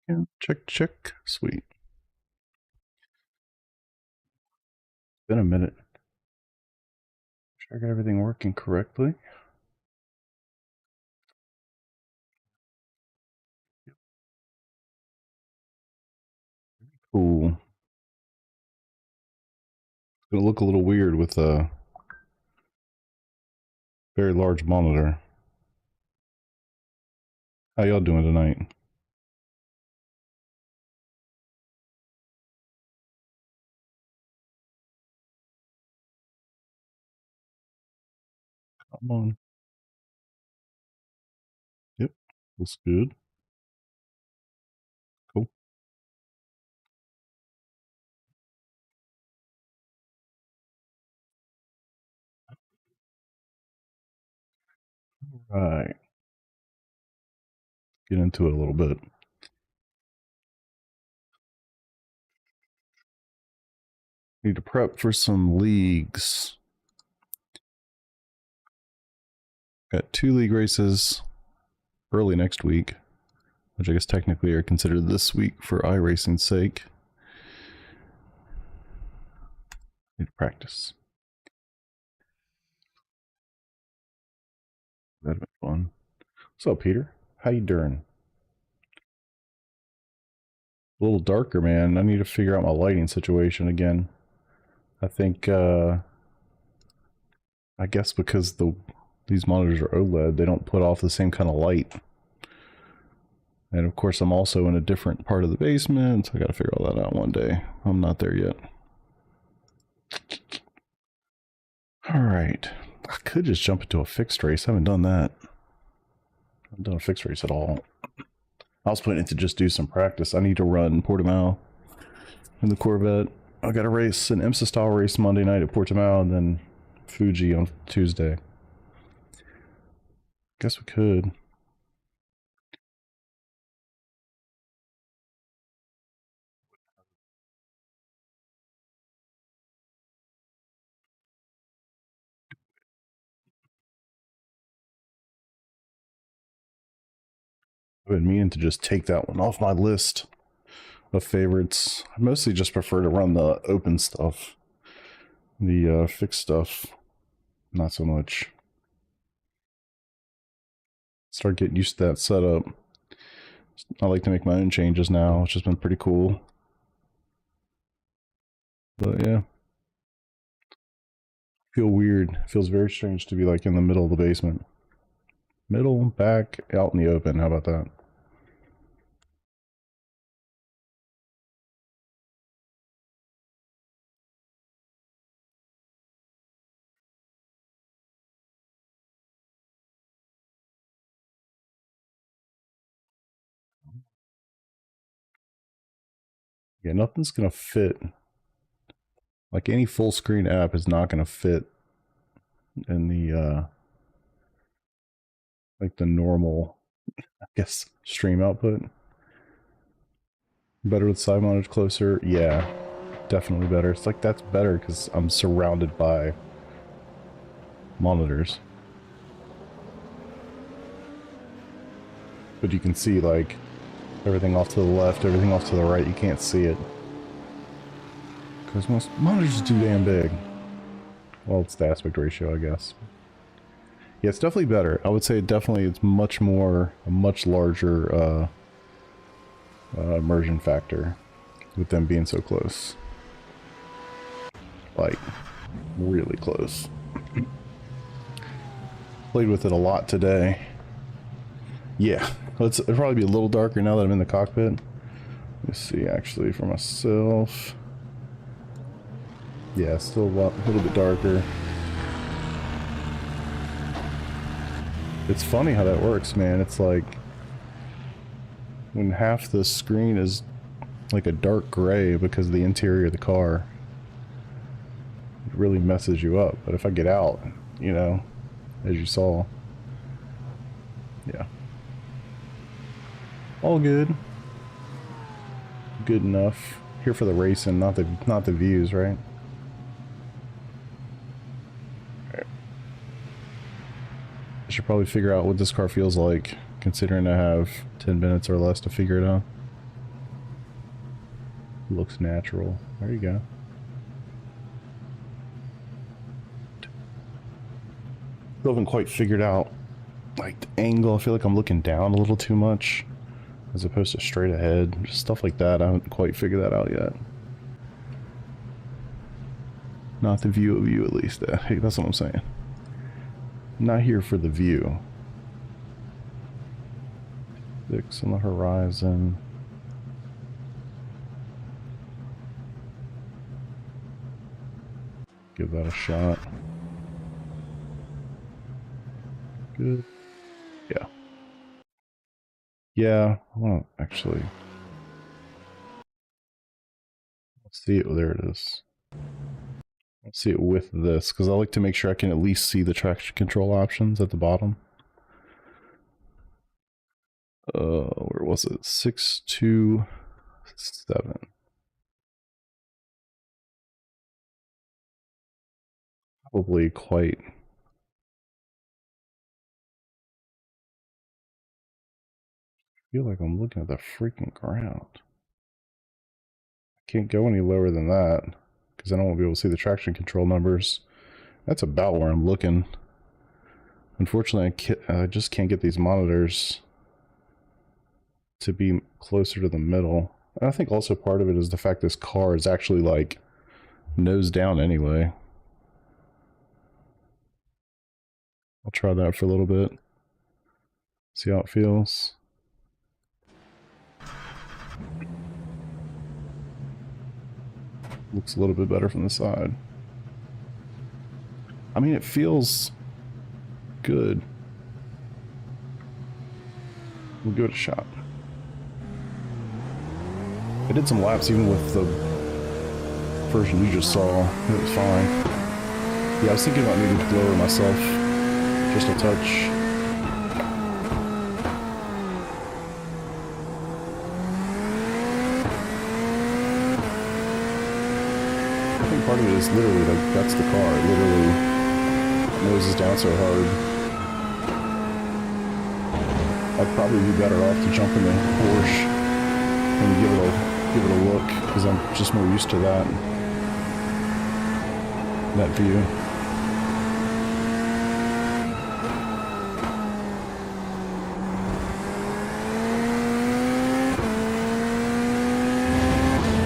And check, check. Sweet. Been a minute. Sure I got everything working correctly. Cool. It's gonna look a little weird with a very large monitor. How y'all doing tonight? Come on. Yep. Looks good. Cool. All right. Get into it a little bit. Need to prep for some leagues. Got 2 league races early next week, which I guess technically are considered this week for iRacing's sake. Need to practice. That'd been fun. What's up, Peter? How you doing? A little darker, man. I need to figure out my lighting situation again. I think, I guess because these monitors are OLED, they don't put off the same kind of light. And of course, I'm also in a different part of the basement, so I gotta figure all that out one day. I'm not there yet. Alright. I could just jump into a fixed race. I haven't done that. I haven't done a fixed race at all. I was planning to just do some practice. I need to run Portimao in the Corvette. I got a race, an IMSA style race Monday night at Portimao, and then Fuji on Tuesday. Guess we could. I've been meaning to just take that one off my list of favorites. I mostly just prefer to run the open stuff. The fixed stuff, not so much. Start getting used to that setup. I like to make my own changes now, which has been pretty cool. But yeah. Feel weird. It feels very strange to be like in the middle of the basement. Middle, back, out in the open. How about that? Yeah, nothing's gonna fit. Like any full screen app is not gonna fit in the like the normal, I guess, stream output. Better with side monitors closer, yeah, definitely better. It's like that's better because I'm surrounded by monitors. But you can see like everything off to the left, everything off to the right, you can't see it. Because most monitors are too damn big. Well, it's the aspect ratio, I guess. Yeah, it's definitely better. I would say definitely it's much more, a much larger immersion factor with them being so close. Like, really close. Played with it a lot today. Yeah, it'll probably be a little darker now that I'm in the cockpit. Let's see, actually, for myself. Yeah, still a little bit darker. It's funny how that works, man. It's like when half the screen is like a dark gray because of the interior of the car, it really messes you up. But if I get out, you know, as you saw, yeah, all good, good enough. Here for the racing, not the views, right? I should probably figure out what this car feels like, considering I have 10 minutes or less to figure it out. Looks natural. There you go. Still haven't quite figured out, like, the angle. I feel like I'm looking down a little too much as opposed to straight ahead. Just stuff like that. I haven't quite figured that out yet. Not the view of you, at least. Hey, that's what I'm saying. Not here for the view. 6 on the horizon. Give that a shot. Good. Yeah. Yeah, well, actually. Let's see it. Oh, there it is. Let's see it with this, because I like to make sure I can at least see the traction control options at the bottom. Where was it? 627. Probably quite. I feel like I'm looking at the freaking ground. I can't go any lower than that, because then I won't be able to see the traction control numbers. That's about where I'm looking. Unfortunately, I just can't get these monitors to be closer to the middle. And I think also part of it is the fact this car is actually like nose down anyway. I'll try that for a little bit. See how it feels. Looks a little bit better from the side. I mean, it feels good. We'll give it a shot. I did some laps even with the version you just saw. It was fine. Yeah, I was thinking about maybe lower myself just a touch. I think part of it is literally like that's the car. It literally noses down so hard. I'd probably be better off to jump in the Porsche and give it a look, because I'm just more used to that view.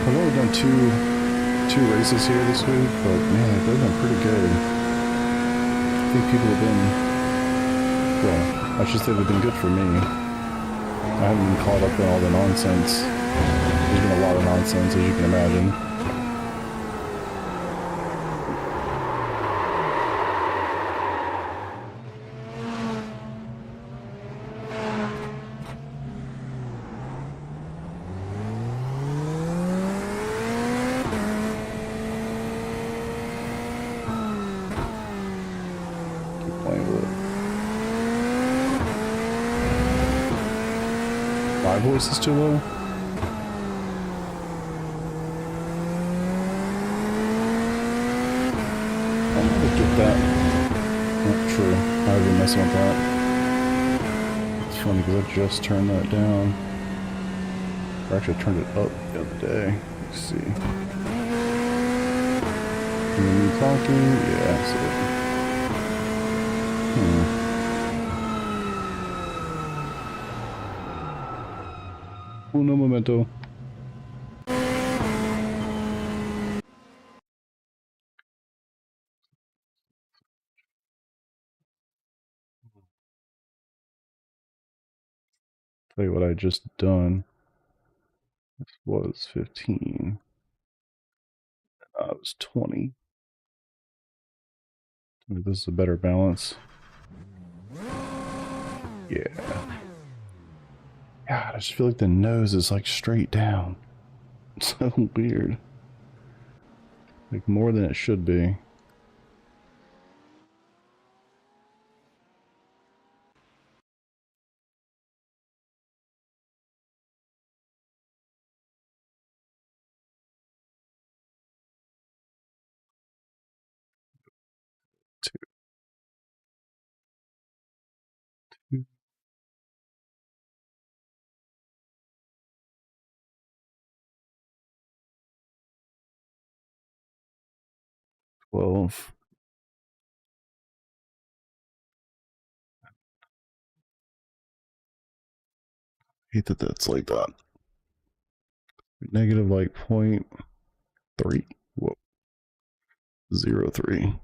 I've only done two races here this week, but man, they've been pretty good. I think people have been, well, I should say they've been good for me. I haven't been caught up in all the nonsense. There's been a lot of nonsense, as you can imagine. Keep playing with it. My voice is too low? I'm gonna get that. Not true. I already messing with that. It's funny because I just turned that down. Or actually turned it up the other day. Let's see. And then you talking? Yeah, absolutely. Uno momento. Tell you what I just done. This was 15. It was 20. Maybe this is a better balance. Yeah. God, I just feel like the nose is like straight down. It's so weird. Like more than it should be. Two. 12. Hate that that's like that. Negative like 0.3. Whoa. 0.3.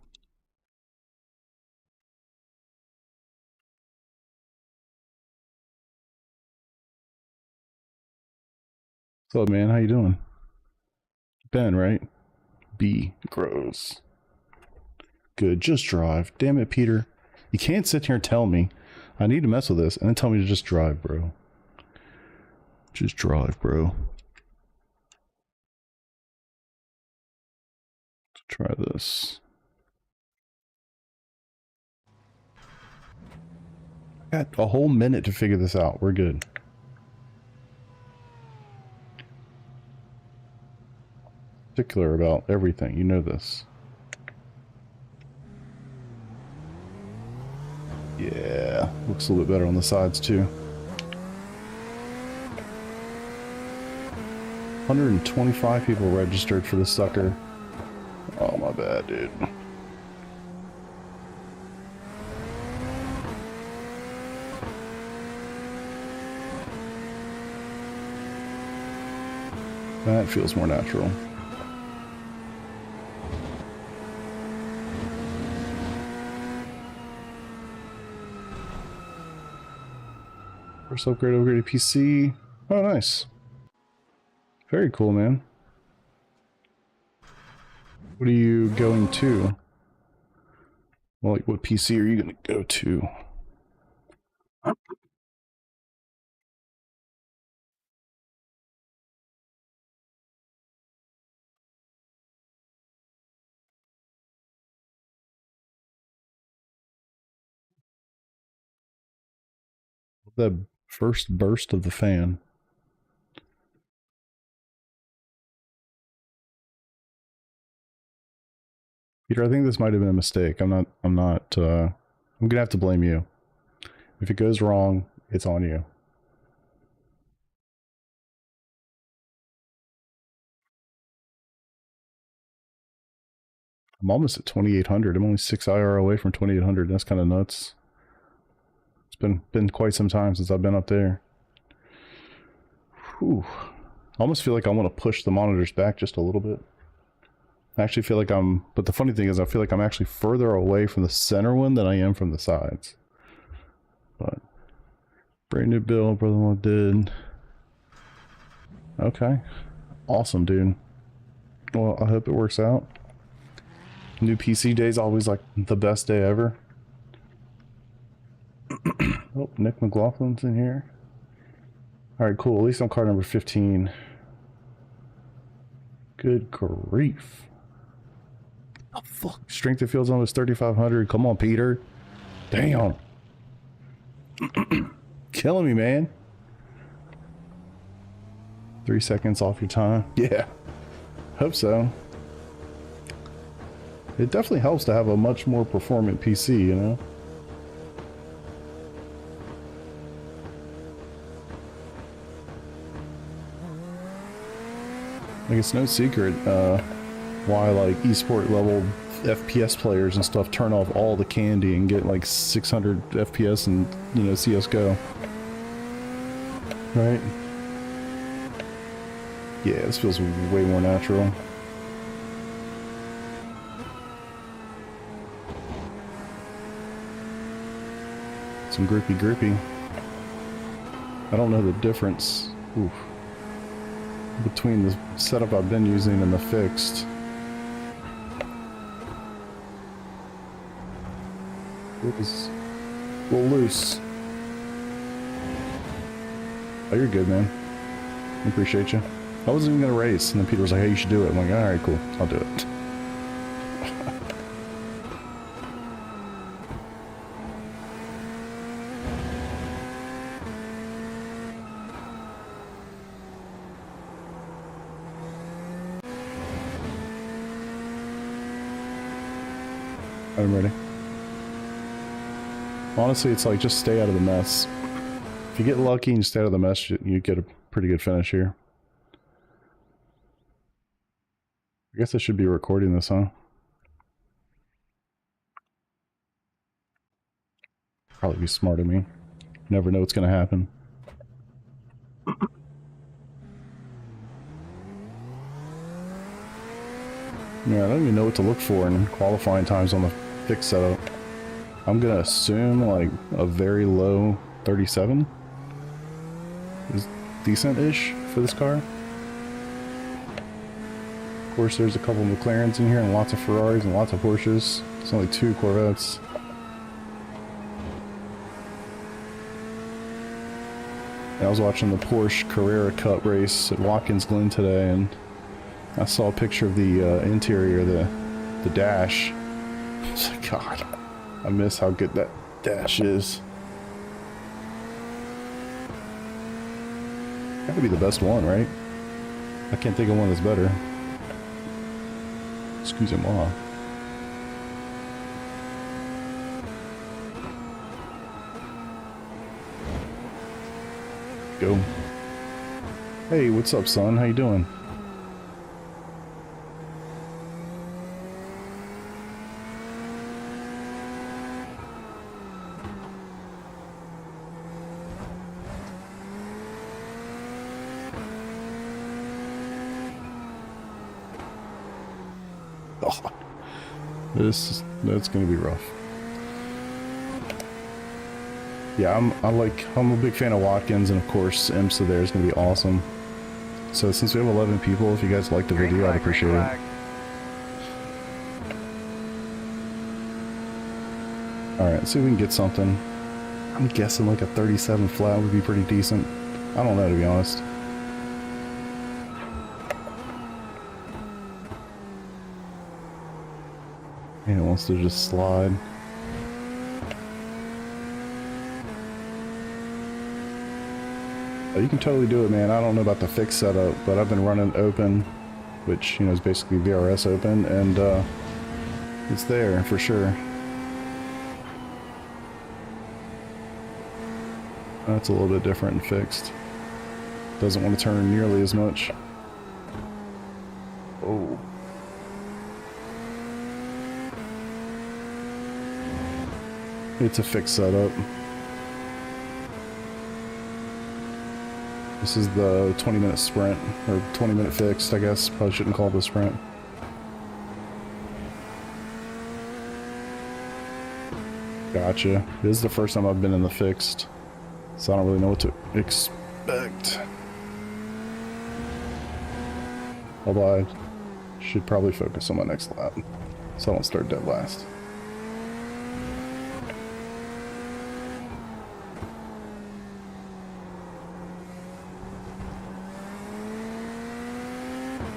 What's up, man? How you doing? Ben, right? B. Gross. Good. Just drive. Damn it, Peter. You can't sit here and tell me I need to mess with this and then tell me to just drive, bro. Just drive, bro. Let's try this. I got a whole minute to figure this out. We're good. Particular about everything. You know this. Yeah. Looks a little bit better on the sides, too. 125 people registered for this sucker. Oh, my bad, dude. That feels more natural. First upgrade to PC. Oh, nice. Very cool, man. What are you going to? Well, like, what PC are you going to go to? The first burst of the fan. Peter, I think this might have been a mistake. I'm gonna have to blame you. If it goes wrong, it's on you. I'm almost at 2800. I'm only 6 IR away from 2800. That's kind of nuts. It's been quite some time since I've been up there. Whew. I almost feel like I want to push the monitors back just a little bit. I actually feel like but the funny thing is I feel like I'm actually further away from the center one than I am from the sides. But, brand new build, brother-in-law did. Okay. Awesome, dude. Well, I hope it works out. New PC day is always like the best day ever. Oh, Nick McLaughlin's in here. Alright, cool. At least I'm car number 15. Good grief. Oh, fuck. Strength of field's almost 3,500. Come on, Peter. Damn. Killing me, man. 3 seconds off your time. Yeah. Hope so. It definitely helps to have a much more performant PC, you know? Like, it's no secret why, like, esport level FPS players and stuff turn off all the candy and get, like, 600 FPS and, you know, CSGO. Right? Yeah, this feels way more natural. Some groupie. I don't know the difference. Oof. Between the setup I've been using and the fixed. It was a little loose. Oh, you're good, man. I appreciate you. I wasn't even gonna race, and then Peter was like, hey, you should do it. I'm like, alright, cool. I'll do it. I'm ready. Honestly, it's like, just stay out of the mess. If you get lucky and you stay out of the mess, you get a pretty good finish here. I guess I should be recording this, huh? Probably be smart of me. Never know what's gonna happen. Yeah, I don't even know what to look for in qualifying times on the fixed setup. I'm gonna assume like a very low 37 is decent-ish for this car. Of course, there's a couple of McLarens in here and lots of Ferraris and lots of Porsches. It's only 2 Corvettes. I was watching the Porsche Carrera Cup race at Watkins Glen today, and I saw a picture of the interior, the dash. It's like, God, I miss how good that dash is. Gotta be the best one, right? I can't think of one that's better. Excusez-moi. Go. Hey, what's up, son? How you doing? Oh, that's gonna be rough. Yeah, I'm a big fan of Watkins, and of course IMSA there is gonna be awesome. So since we have 11 people, if you guys like the video, I'd appreciate it. Alright, let's see if we can get something. I'm guessing like a 37 flat would be pretty decent. I don't know, to be honest. And it wants to just slide. You can totally do it, man. I don't know about the fixed setup, but I've been running open, which, you know, is basically VRS open, and it's there for sure. That's a little bit different and fixed. Doesn't want to turn nearly as much. Oh. It's a fixed setup. This is the 20-minute sprint, or 20-minute fixed, I guess. Probably shouldn't call it a sprint. Gotcha. This is the first time I've been in the fixed, so I don't really know what to expect. Although I should probably focus on my next lap, so I don't start dead last.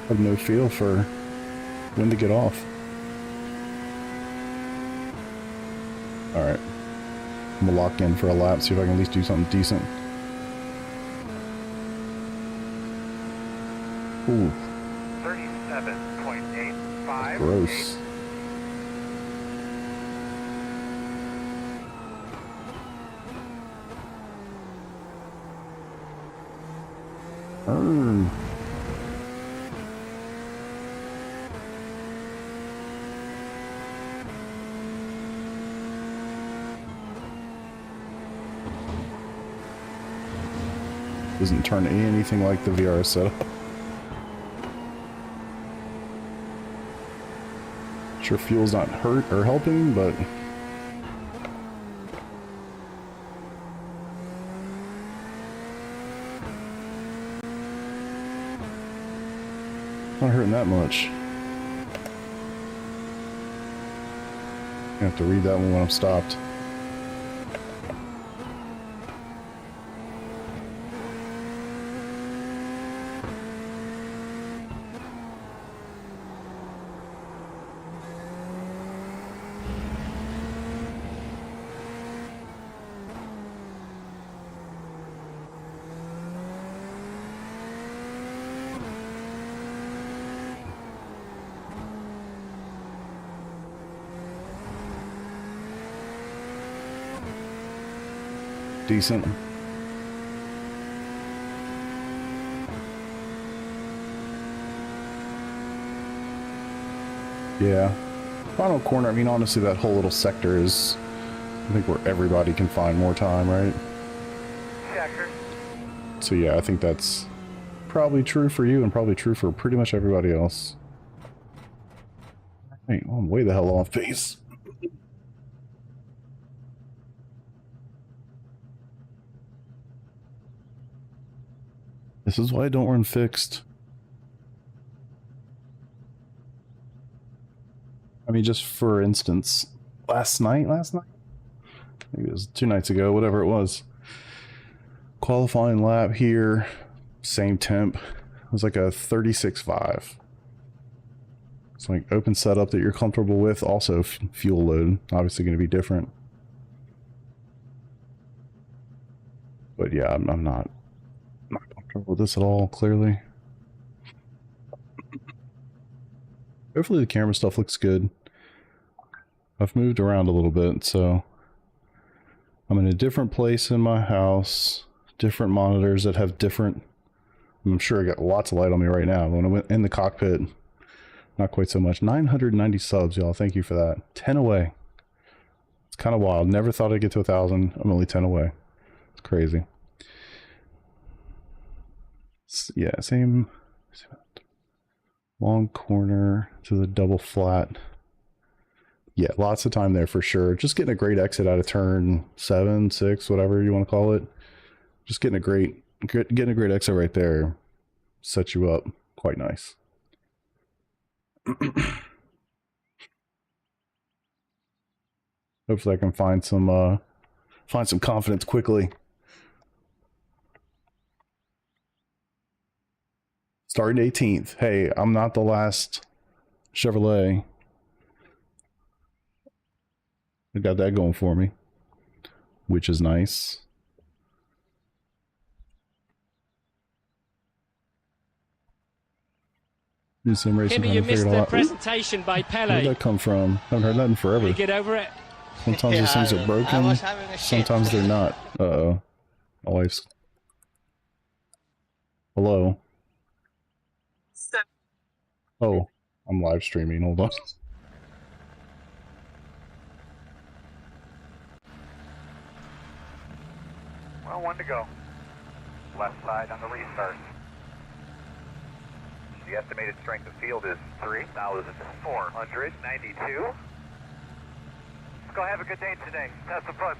I have no feel for when to get off. Alright. I'm gonna lock in for a lap, see if I can at least do something decent. Ooh. 37.85. Gross. Doesn't turn anything like the VRS setup. Sure, fuel's not hurt or helping, but not hurting that much. I have to read that one when I'm stopped. Decent. Yeah. Final corner, I mean, honestly, that whole little sector is I think where everybody can find more time, right? Checker. So yeah, I think that's probably true for you and probably true for pretty much everybody else. Hey, I'm way the hell off pace. This is why I don't run fixed. I mean, just for instance, last night? Maybe it was 2 nights ago, whatever it was. Qualifying lap here, same temp. It was like a 36.5. It's like open setup that you're comfortable with. Also, fuel load, obviously going to be different. But yeah, I'm not comfortable with this at all, clearly. Hopefully the camera stuff looks good. I've moved around a little bit, so I'm in a different place in my house. Different monitors that have different... I'm sure I got lots of light on me right now. When I went in the cockpit, not quite so much. 990 subs, y'all. Thank you for that. 10 away. It's kind of wild. Never thought I'd get to 1,000. I'm only 10 away. It's crazy. Yeah, same long corner to the double flat. Yeah, lots of time there for sure. Just getting a great exit out of turn 7, 6, whatever you want to call it. Just getting a great exit right there sets you up quite nice. Hopefully I can find some confidence quickly. Starting 18th. Hey, I'm not the last Chevrolet. I got that going for me, which is nice. Do some racing. Kimmy, you missed the presentation by Pele. Where'd that come from? I haven't heard that in forever. You get over it. Sometimes those things are broken. Sometimes they're not. Uh-oh. My wife's... Hello? Oh, I'm live streaming. Hold on. Well, 1 to go. Left side on the restart. The estimated strength of field is 3,492. Let's go have a good day today. Have some fun.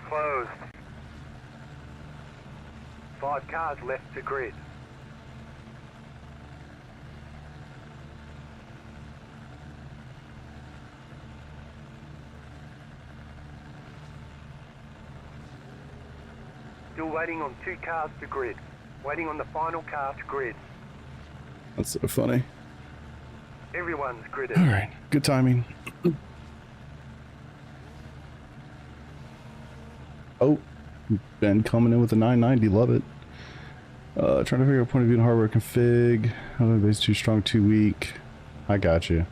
Closed. 5 cars left to grid. Still waiting on 2 cars to grid. Waiting on the final car to grid. That's so funny. Everyone's gridded. All right, good timing. Oh, Ben coming in with a 990, love it. Trying to figure out point of view and hardware config. Base too strong, too weak. I got you.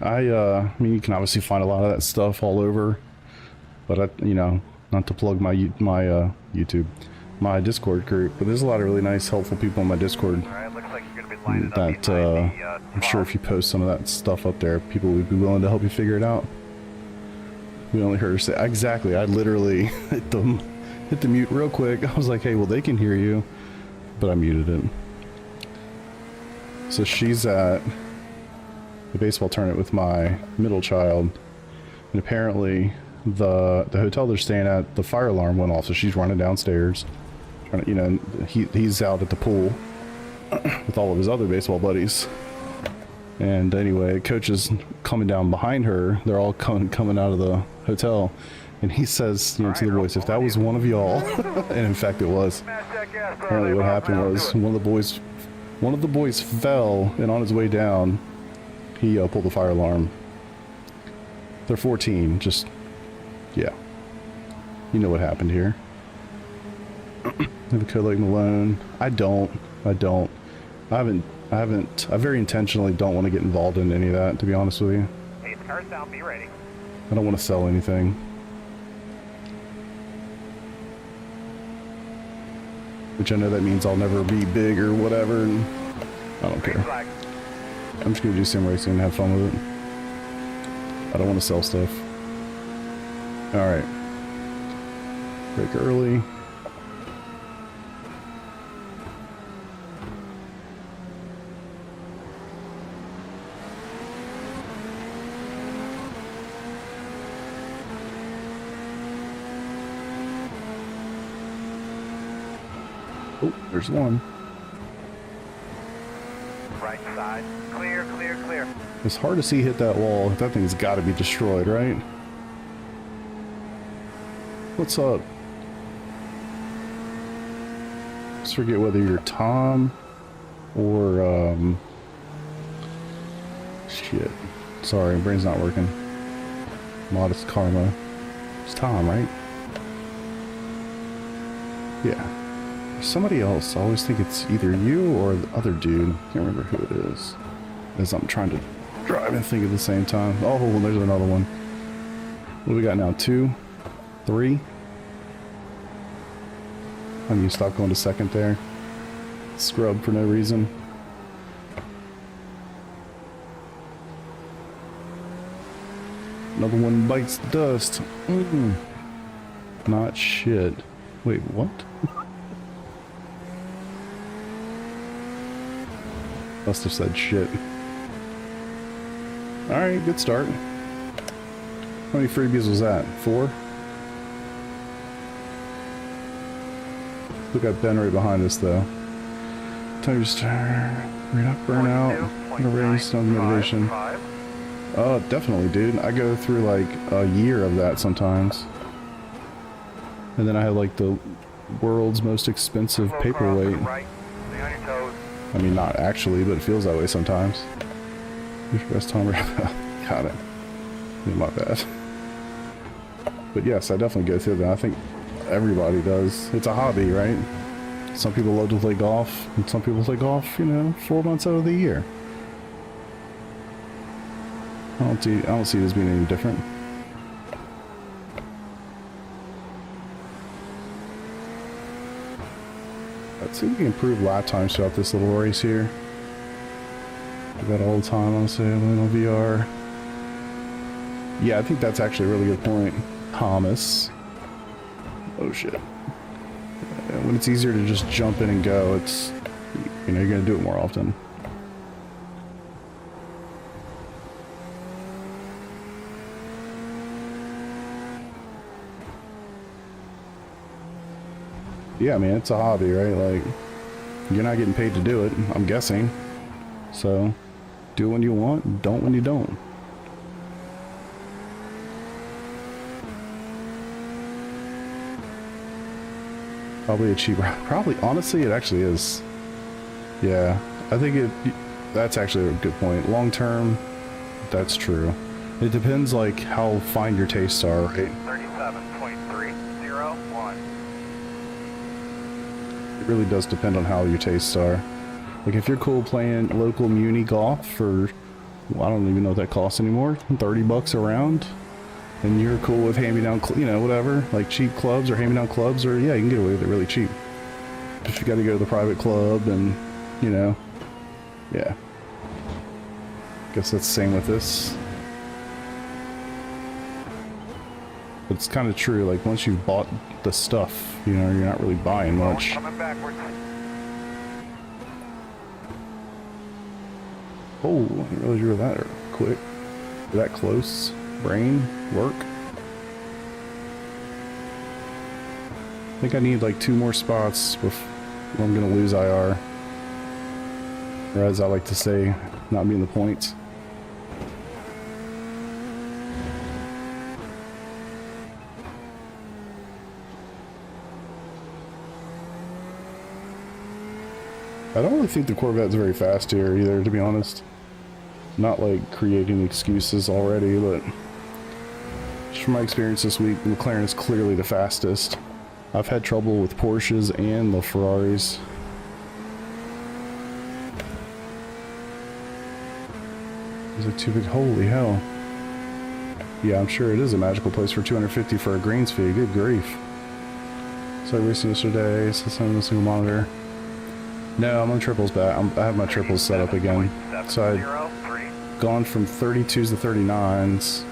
I mean, you can obviously find a lot of that stuff all over, but you know, not to plug my YouTube, my Discord group, but there's a lot of really nice, helpful people in my Discord. All right, looks like you're gonna be lining that up I'm sure if you post some of that stuff up there, people would be willing to help you figure it out. We only heard her say exactly. I literally hit the mute real quick. I was like, hey, well, they can hear you, but I muted it. So she's at the baseball tournament with my middle child, and apparently the hotel they're staying at, the fire alarm went off, so she's running downstairs. Trying to, you know, he's out at the pool with all of his other baseball buddies. And anyway, coach is coming down behind her. They're all coming out of the hotel, and he says, you know, to the boys, if that was one of y'all, and in fact it was. Apparently, what happened was one of the boys fell, and on his way down, he pulled the fire alarm. They're 14. Just, yeah, you know what happened here. Have a code like Malone. I very intentionally don't want to get involved in any of that, to be honest with you. Hey, the car's down, be ready. I don't want to sell anything. Which I know that means I'll never be big or whatever, and I don't care. I'm just going to do sim racing and have fun with it. I don't want to sell stuff. Alright. Break early. Oh, there's one. Right side. Clear, clear, clear. It's hard to see hit that wall. That thing's got to be destroyed, right? What's up? Just forget whether you're Tom or shit. Sorry, brain's not working. Modest Karma. It's Tom, right? Yeah. Somebody else. I always think it's either you or the other dude. Can't remember who it is. As I'm trying to drive and think at the same time. Oh, there's another one. What do we got now? 2, 3. I need to stop going to second there. Scrub for no reason. Another one bites the dust. Not shit. Wait, what? Must have said shit. Alright, good start. How many freebies was that? 4? We got Ben right behind us though. Time to start. We're not burnout. Race, no motivation. Oh, definitely, dude. I go through like a year of that sometimes. And then I have like the world's most expensive paperweight. I mean, not actually, but it feels that way sometimes. Who's your best time? Got it. My bad. But yes, I definitely go through that. I think everybody does. It's a hobby, right? Some people love to play golf, and some people play golf, you know, 4 months out of the year. I don't see it as being any different. Let's see if we can improve lap times throughout this little race here. Do that all the time, honestly. On VR. Yeah, I think that's actually a really good point, Thomas. Oh shit. When it's easier to just jump in and go, it's, you know, you're gonna do it more often. Yeah, man, it's a hobby, right? Like, you're not getting paid to do it, I'm guessing. So, do it when you want, don't when you don't. Probably a cheaper, probably, honestly, it actually is. Yeah, I think that's actually a good point. Long term, that's true. It depends, like, how fine your tastes are, right? 37.301. It really does depend on how your tastes are. Like, if you're cool playing local muni golf for, well, I don't even know what that costs anymore, 30 bucks a round, and you're cool with hand-me-down, you know, whatever, like cheap clubs or hand-me-down clubs, or yeah, you can get away with it really cheap. If you got to go to the private club and, you know, yeah. Guess that's the same with this. But it's kind of true, like, once you've bought the stuff, you know, you're not really buying much. Coming backwards. Oh, I didn't realize you were that quick. That close. Brain work. I think I need like 2 more spots before I'm gonna lose IR. Or as I like to say, not being the points. I don't really think the Corvette's very fast here either, to be honest. Not like creating excuses already, but just from my experience this week, McLaren is clearly the fastest. I've had trouble with Porsches and the Ferraris. Is it too big? Holy hell. Yeah, I'm sure it is a magical place for 250 for a greens fee. Good grief. So I racing yesterday, so I'm on a single monitor. No, I'm on triples back. I have my triples set up again. So I'd gone from 32s to 39s,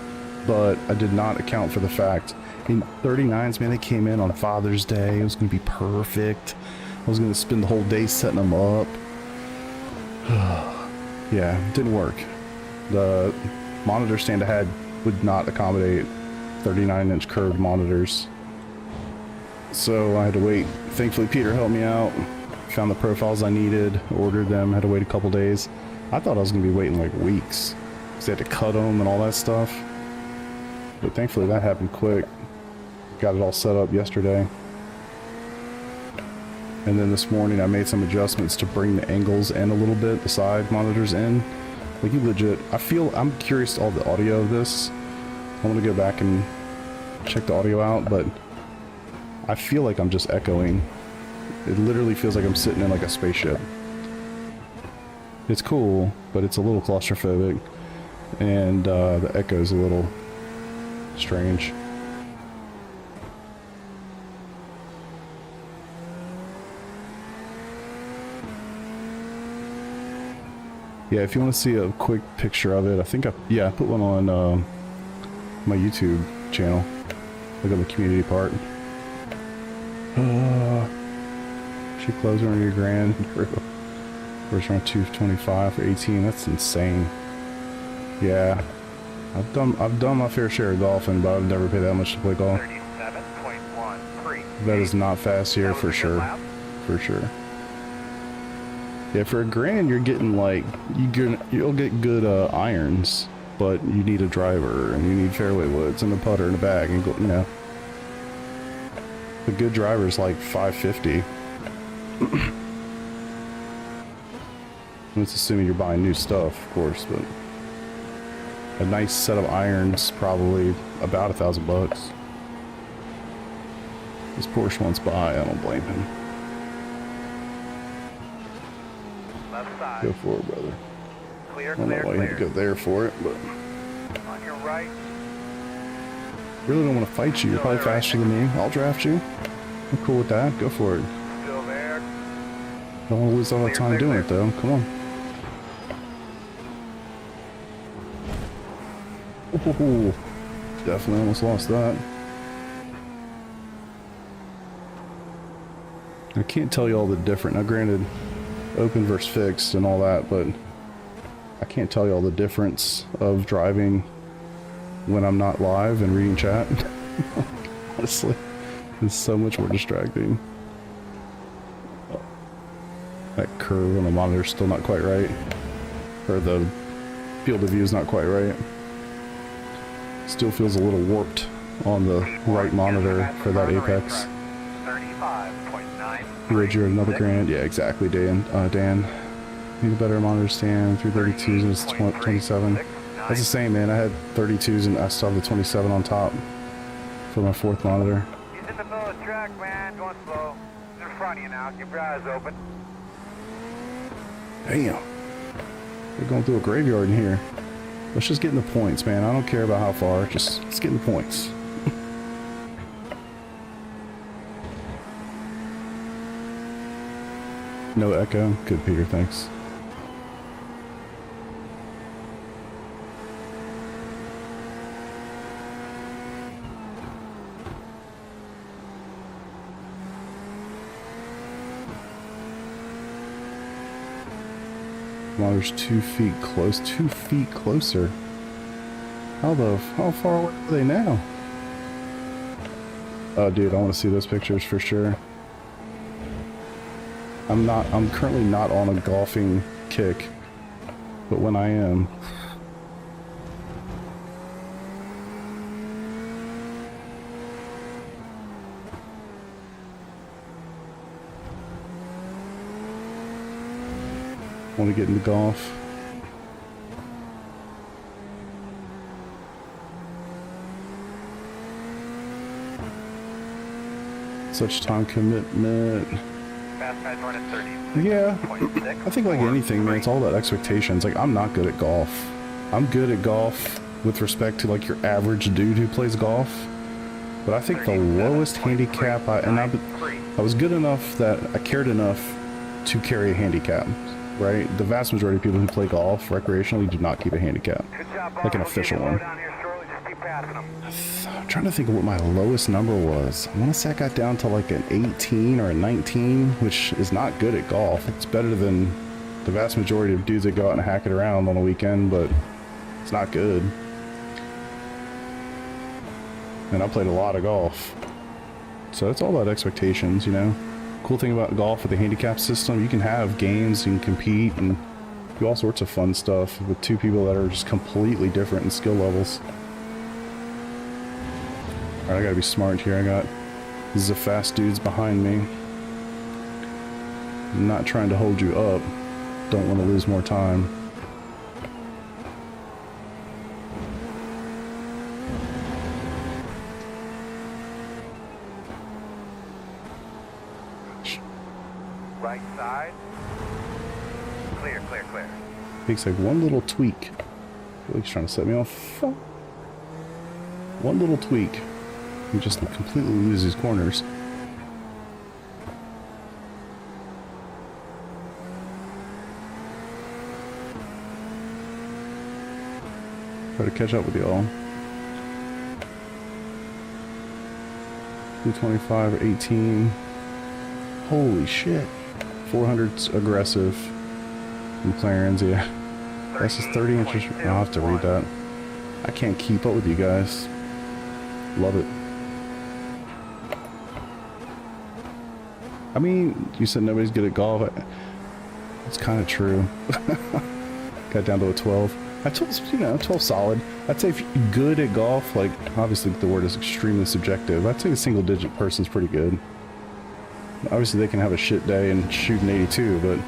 but I did not account for the fact in 39s, man, they came in on Father's Day. It was going to be perfect. I was going to spend the whole day setting them up. Yeah, it didn't work. The monitor stand I had would not accommodate 39-inch curved monitors. So I had to wait. Thankfully, Peter helped me out. Found the profiles I needed, ordered them, had to wait a couple days. I thought I was going to be waiting like weeks, because they had to cut them and all that stuff. But thankfully that happened quick. Got it all set up yesterday. And then this morning I made some adjustments to bring the angles in a little bit, the side monitors in. Like, you legit, I'm curious all the audio of this. I want to go back and check the audio out, but I feel like I'm just echoing. It literally feels like I'm sitting in like a spaceship. It's cool, but it's a little claustrophobic, and the echo's a little strange. Yeah, if you want to see a quick picture of it, I think I put one on my YouTube channel. Look at the community part. She closed around your grand. First around 225 for 18. That's insane. Yeah, I've done my fair share of golfing, but I've never paid that much to play golf. 37.13. That is not fast here for sure. For sure. Yeah, for a grand, you're getting like you'll get good irons, but you need a driver and you need fairway woods and a putter and a bag and you know. A good driver is like 550. That's assuming you're buying new stuff, of course, but a nice set of irons probably about $1,000. This Porsche wants by, I don't blame him. Left side. Go for it, brother. Clear, I don't know clear, why you had to clear. go there for it, but On your right. really don't want to fight you. You're probably faster than me. I'll draft you. I'm cool with that. Go for it. Still there. Don't want to lose all that time doing it, though. Come on. Ooh, definitely almost lost that. I can't tell you all the different. Now, granted, open versus fixed and all that, but I can't tell you all the difference of driving when I'm not live and reading chat. Honestly, it's so much more distracting. That curve on the monitor is still not quite right, or the field of view is not quite right. Still feels a little warped on the right monitor for that apex. 35.9. Roger, another grand. Yeah, exactly, Dan. Need a better monitor stand. 332s and it's 27. That's the same, man. I had 32s and I still have the 27 on top for my fourth monitor. He's in the middle of the track, man. Going slow. He's in front of you now. Keep your eyes open. Damn. We're going through a graveyard in here. Let's just get in the points, man. I don't care about how far. Just let's get in the points. No echo. Good, Peter. Thanks. Monitor's 2 feet close. 2 feet closer. How far away are they now? Oh, dude, I want to see those pictures for sure. I'm currently not on a golfing kick, but when I am, want to get into golf. Such time commitment. Fast guys running 30. Yeah, I think like anything, man, it's all about expectations. Like, I'm not good at golf. I'm good at golf with respect to like your average dude who plays golf. But I think the lowest handicap I was good enough that I cared enough to carry a handicap. Right? The vast majority of people who play golf recreationally do not keep a handicap. Like an official one. passing them. I'm trying to think of what my lowest number was. I want to say I got down to like an 18 or a 19, which is not good at golf. It's better than the vast majority of dudes that go out and hack it around on the weekend, but it's not good. And I played a lot of golf. So it's all about expectations, you know. Cool thing about golf with the handicap system, you can have games, you can compete and do all sorts of fun stuff with two people that are just completely different in skill levels. Alright, I gotta be smart here. These are fast dudes behind me. I'm not trying to hold you up. Don't want to lose more time. Right side. Clear, clear, clear. Takes like one little tweak. I feel like he's trying to set me off. One little tweak. He just completely loses his corners. Try to catch up with y'all. 225 or 18. Holy shit. 400's aggressive. McLaren's, yeah. That's just 30 inches. I'll have to read that. I can't keep up with you guys. Love it. I mean, you said nobody's good at golf. It's kind of true. Got down to a 12. I told you know, 12 solid. I'd say if you're good at golf, like obviously the word is extremely subjective. I'd say a single digit person's pretty good. Obviously they can have a shit day and shoot an 82, but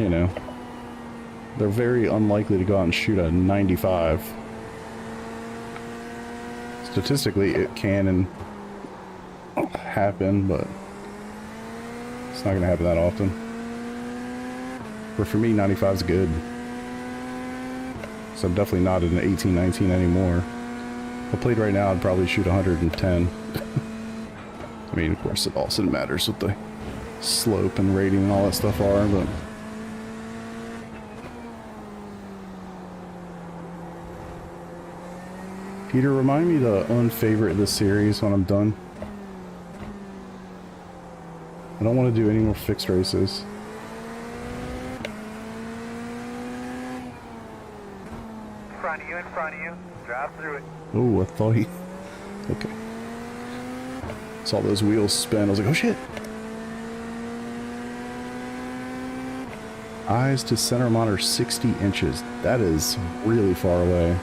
you know, they're very unlikely to go out and shoot a 95. Statistically, it can and happen, but it's not going to happen that often. But for me, 95 is good. So I'm definitely not at an 18, 19 anymore. If I played right now, I'd probably shoot 110. I mean, of course, it also matters what the slope and rating and all that stuff are, but... Peter, remind me to unfavorite this series when I'm done. I don't want to do any more fixed races. In front of you. Drive through it. Oh, I thought he... Okay. Saw those wheels spin. I was like, oh shit! Eyes to center monitor 60 inches. That is really far away.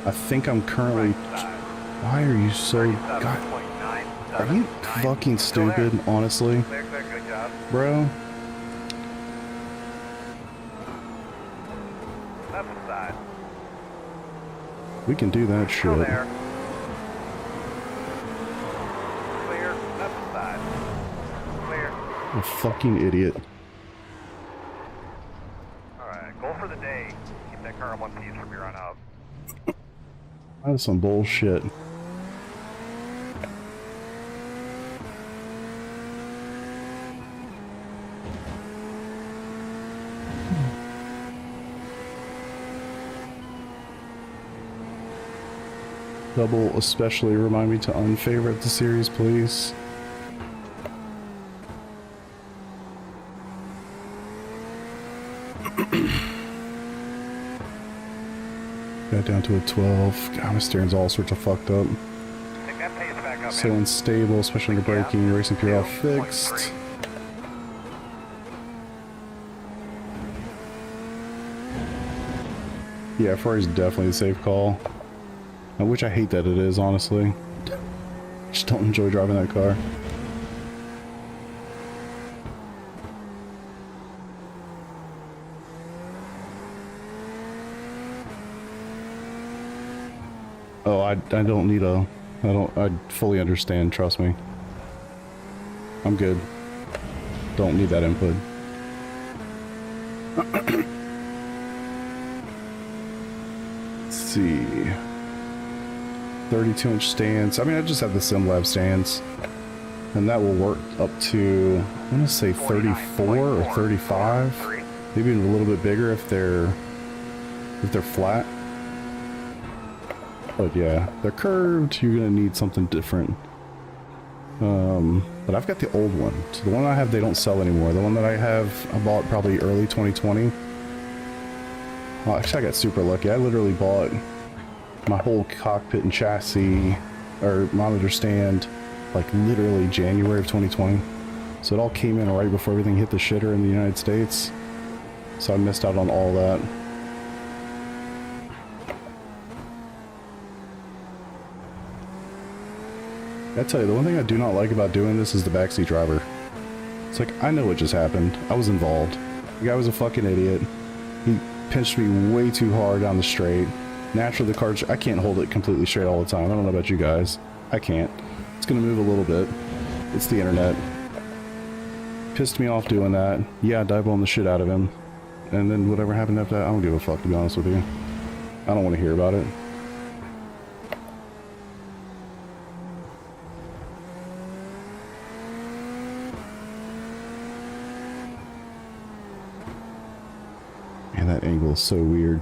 I think I'm currently... Why are you so... God... Are you fucking stupid, honestly? Clear, clear, good job. Bro? Left side. We can do that Go shit. there. Clear, left side. Clear. I'm a fucking idiot. Alright, goal for the day. Keep that car in one piece from here on out. That is some bullshit. Double especially remind me to unfavorite the series, please. Got down to a 12. God, my steering's all sorts of fucked up. Pick that pace back up. So unstable, especially under braking. Racing gear all fixed. Yeah, Ferrari's definitely a safe call. Which I hate that it is, honestly. Just don't enjoy driving that car. Oh, I don't need a... I fully understand, trust me. I'm good. Don't need that input. Let's see... 32-inch stands. I mean, I just have the SimLab stands. And that will work up to, I want to say 34 or 35. Maybe even a little bit bigger if they're flat. But yeah, they're curved. You're gonna need something different. But I've got the old one. So the one I have, they don't sell anymore. The one that I have, I bought probably early 2020. Well, actually, I got super lucky. I literally bought my whole cockpit and chassis, or monitor stand, like literally January of 2020. So it all came in right before everything hit the shitter in the United States. So I missed out on all that. I tell you, the one thing I do not like about doing this is the backseat driver. It's like, I know what just happened. I was involved. The guy was a fucking idiot. He pinched me way too hard down the straight. Naturally, the car, I can't hold it completely straight all the time. I don't know about you guys. I can't. It's gonna move a little bit. It's the internet. Pissed me off doing that. Yeah, I dive-bombed the shit out of him. And then whatever happened after that, I don't give a fuck, to be honest with you. I don't want to hear about it. Man, that angle is so weird.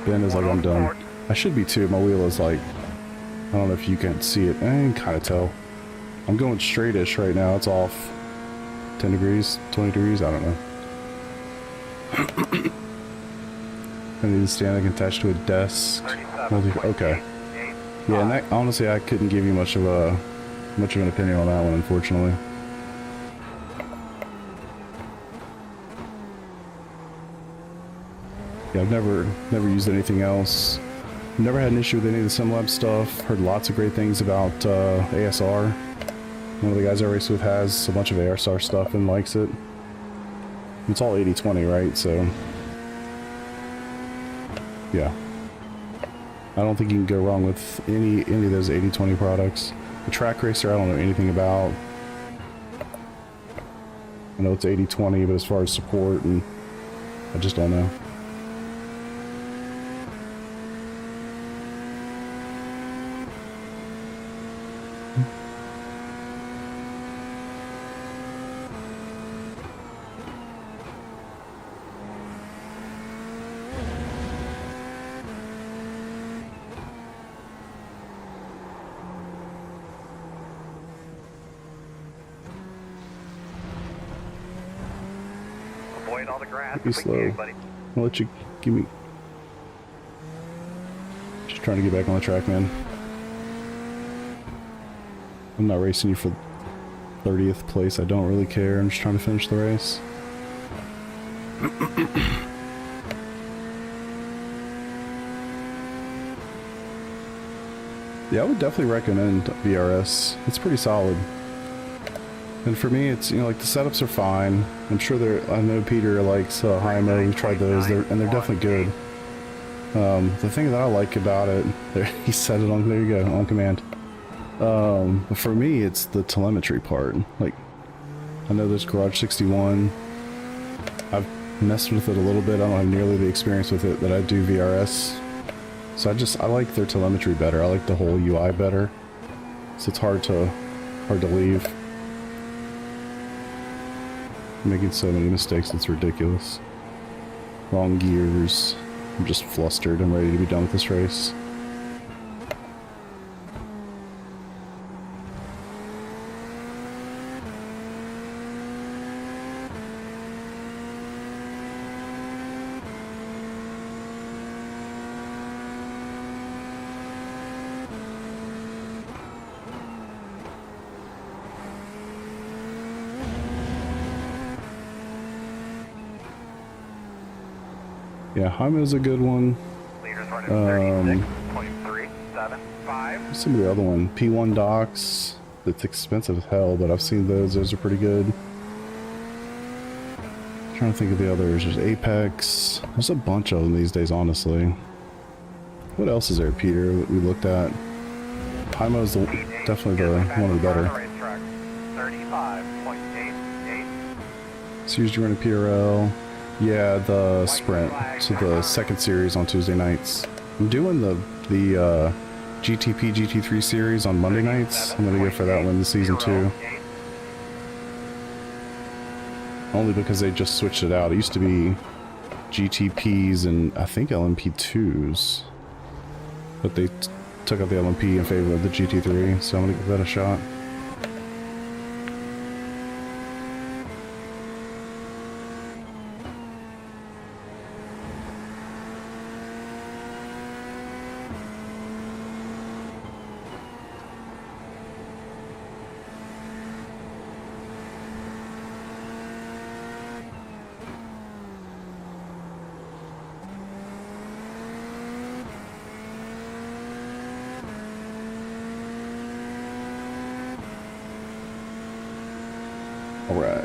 Ben is like, I'm done. I should be too. My wheel is like, I don't know if you can see it. I can kind of tell. I'm going straightish right now. It's off 10 degrees, 20 degrees. I don't know. I need to stand like attached to a desk. Okay. Yeah, and that, honestly, I couldn't give you much of an opinion on that one, unfortunately. Yeah, I've never used anything else. Never had an issue with any of the SimLab stuff. Heard lots of great things about ASR. One of the guys I race with has a bunch of ASR stuff and likes it. It's all 80/20, right? So, yeah. I don't think you can go wrong with any of those 80/20 products. The Track Racer, I don't know anything about. I know it's 80/20, but as far as support, and I just don't know. All the grass. Be slow. I'll let you give me. Just trying to get back on the track, man. I'm not racing you for 30th place. I don't really care. I'm just trying to finish the race. Yeah, I would definitely recommend VRS. It's pretty solid. And for me, it's, you know, like, the setups are fine. I'm sure I know Peter likes Hymo. We've tried those, and they're definitely good. The thing that I like about it, he said it on, there you go, on command. But for me, it's the telemetry part. Like, I know there's Garage 61. I've messed with it a little bit. I don't have nearly the experience with it that I do VRS. So I like their telemetry better. I like the whole UI better. So it's hard to leave. I'm making so many mistakes, it's ridiculous. Wrong gears. I'm just flustered. I'm ready to be done with this race. Yeah, Hymo's a good one. Some of the other one, P1 docks. It's expensive as hell, but I've seen those. Those are pretty good. I'm trying to think of the others. There's Apex. There's a bunch of them these days, honestly. What else is there, Peter, that we looked at? Hymo's definitely one of the better. So usually running PRL. Yeah, the Sprint. So the second series on Tuesday nights. I'm doing the GTP GT3 series on Monday nights. I'm gonna go for that one this season too. Only because they just switched it out. It used to be GTPs and I think LMP2s. but they took out the LMP in favor of the GT3, so I'm gonna give that a shot. All right.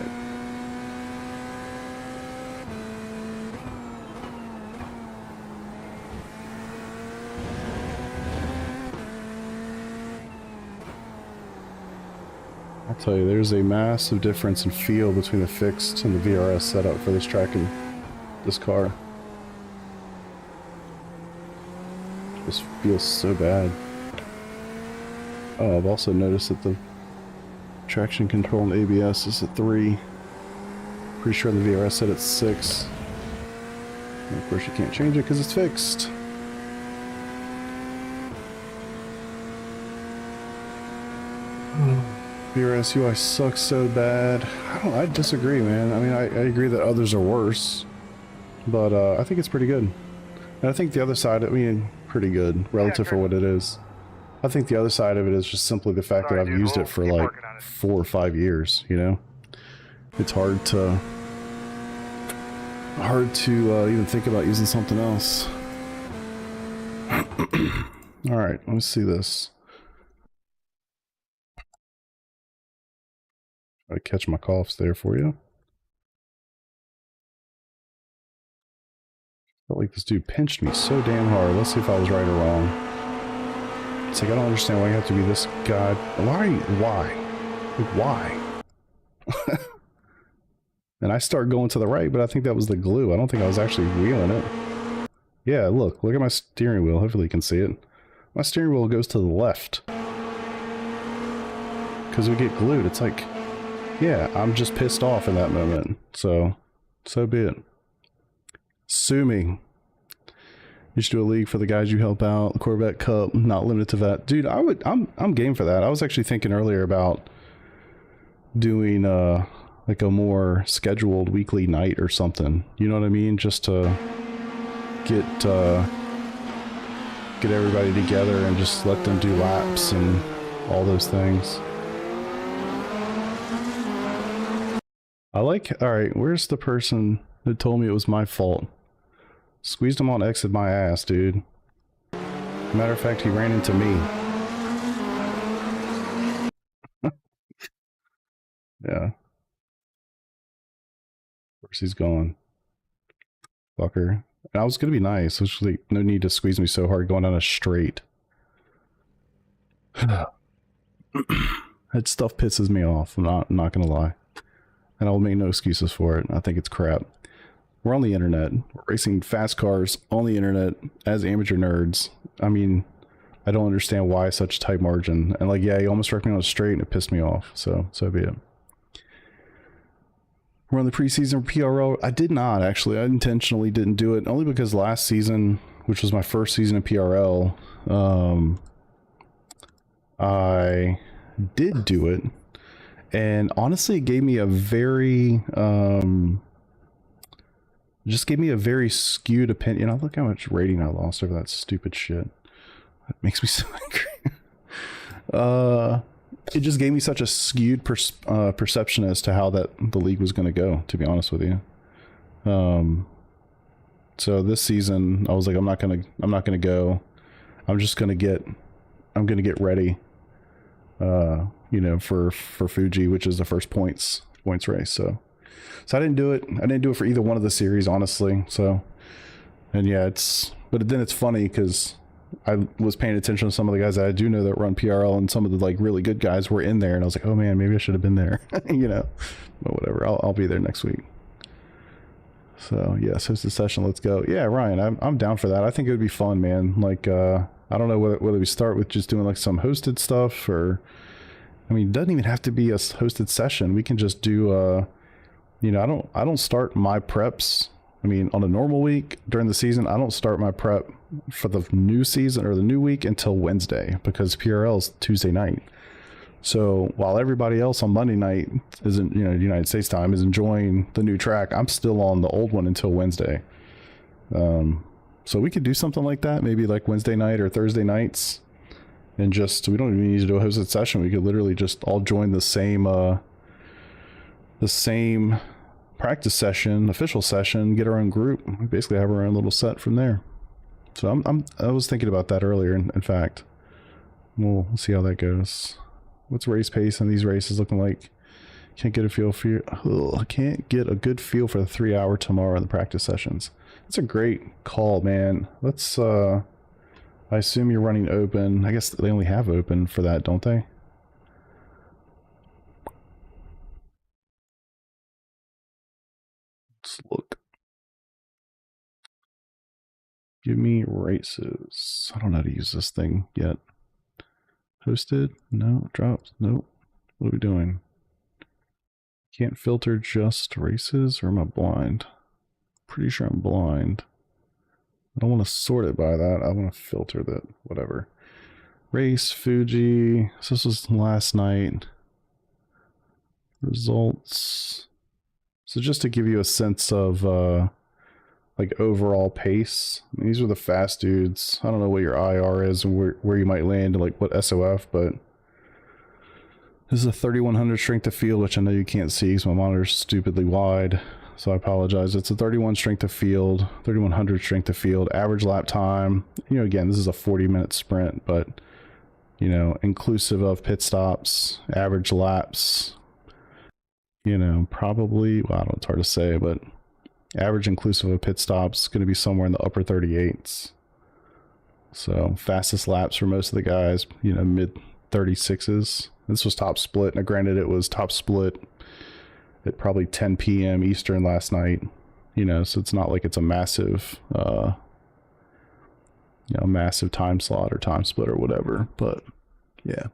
I'll tell you, there's a massive difference in feel between the fixed and the VRS setup for this track and this car. This feels so bad. Oh, I've also noticed that the traction control and ABS is at 3. Pretty sure the VRS said it's 6. And of course you can't change it because it's fixed. VRS UI sucks so bad. I disagree, man. I mean, I agree that others are worse, but I think it's pretty good. And I think the other side, I mean, pretty good relative for what it is. I think the other side of it is just simply the fact that I've used it for like 4 or 5 years, you know? It's hard to even think about using something else. Alright, let's see this. Try to catch my coughs there for you. Felt like this dude pinched me so damn hard. Let's see if I was right or wrong. It's like, I don't understand why you have to be this guy. Why? Like, why? And I start going to the right, but I think that was the glue. I don't think I was actually wheeling it. Yeah, look at my steering wheel. Hopefully you can see it. My steering wheel goes to the left. Because we get glued. It's like, yeah, I'm just pissed off in that moment. So be it. Sue me. You should do a league for the guys you help out. The Corvette Cup, not limited to that. Dude, I'm game for that. I was actually thinking earlier about doing like a more scheduled weekly night or something. You know what I mean? Just to get everybody together and just let them do laps and all those things. I like, alright, where's the person that told me it was my fault? Squeezed him on exit my ass, dude. Matter of fact, he ran into me. Yeah. Of course he's gone. Fucker. And I was gonna be nice. There's like no need to squeeze me so hard going down a straight. That stuff pisses me off. I'm not gonna lie. And I'll make no excuses for it. I think it's crap. We're on the internet. We're racing fast cars on the internet as amateur nerds. I mean, I don't understand why such tight margin. And like, yeah, he almost wrecked me on a straight and it pissed me off. So be it. We're on the preseason PRL. I did not, actually. I intentionally didn't do it. Only because last season, which was my first season of PRL, I did do it. And honestly, it gave me a very... just gave me a very skewed opinion. Oh, look how much rating I lost over that stupid shit. That makes me so angry. It just gave me such a skewed perception as to how the league was going to go, to be honest with you. So this season, I was like, I'm not gonna go. I'm gonna get ready. You know, for Fuji, which is the first points race. So I didn't do it. I didn't do it for either one of the series, honestly. So, and yeah, but then it's funny because I was paying attention to some of the guys that I do know that run PRL, and some of the like really good guys were in there, and I was like, oh man, maybe I should have been there, you know. But whatever, I'll be there next week. So yes, host the session. Let's go. Yeah, Ryan, I'm down for that. I think it would be fun, man. Like I don't know whether we start with just doing like some hosted stuff, or I mean, it doesn't even have to be a hosted session. We can just do you know, I don't start my preps. I mean, on a normal week during the season, I don't start my prep for the new season or the new week until Wednesday, because PRL is Tuesday night. So while everybody else on Monday night isn't, you know, United States time is enjoying the new track, I'm still on the old one until Wednesday. So we could do something like that, maybe like Wednesday night or Thursday nights, and just, we don't even need to do a hosted session. We could literally just all join the same practice session, official session, get our own group. We basically have our own little set from there. So I was thinking about that earlier. In fact, we'll see how that goes. What's race pace in these races looking like? Can't get a feel for I can't get a good feel for the 3 hour tomorrow in the practice sessions. That's a great call, man. Let's I assume you're running open. I guess they only have open for that, don't they? Let's look. Give me races. I don't know how to use this thing yet. Hosted? No. Drops? Nope. What are we doing? Can't filter just races, or am I blind? Pretty sure I'm blind. I don't want to sort it by that. I want to filter that. Whatever. Race, Fuji. So this was last night. Results. So just to give you a sense of like overall pace. These are the fast dudes. I don't know what your IR is and where you might land, like what SOF, but this is a 3100 strength of field, which I know you can't see because my monitor's stupidly wide, so I apologize. It's a 31 strength of field, 3100 strength of field, average lap time. You know, again, this is a 40-minute sprint, but you know, inclusive of pit stops, average laps, you know, probably, well, I don't know, it's hard to say, but average inclusive of pit stops going to be somewhere in the upper 38s. So fastest laps for most of the guys, you know, mid 36s. This was top split. Now granted, it was top split at probably 10 p.m. Eastern last night, you know, so it's not like it's a massive, you know, massive time slot or time split or whatever, but yeah.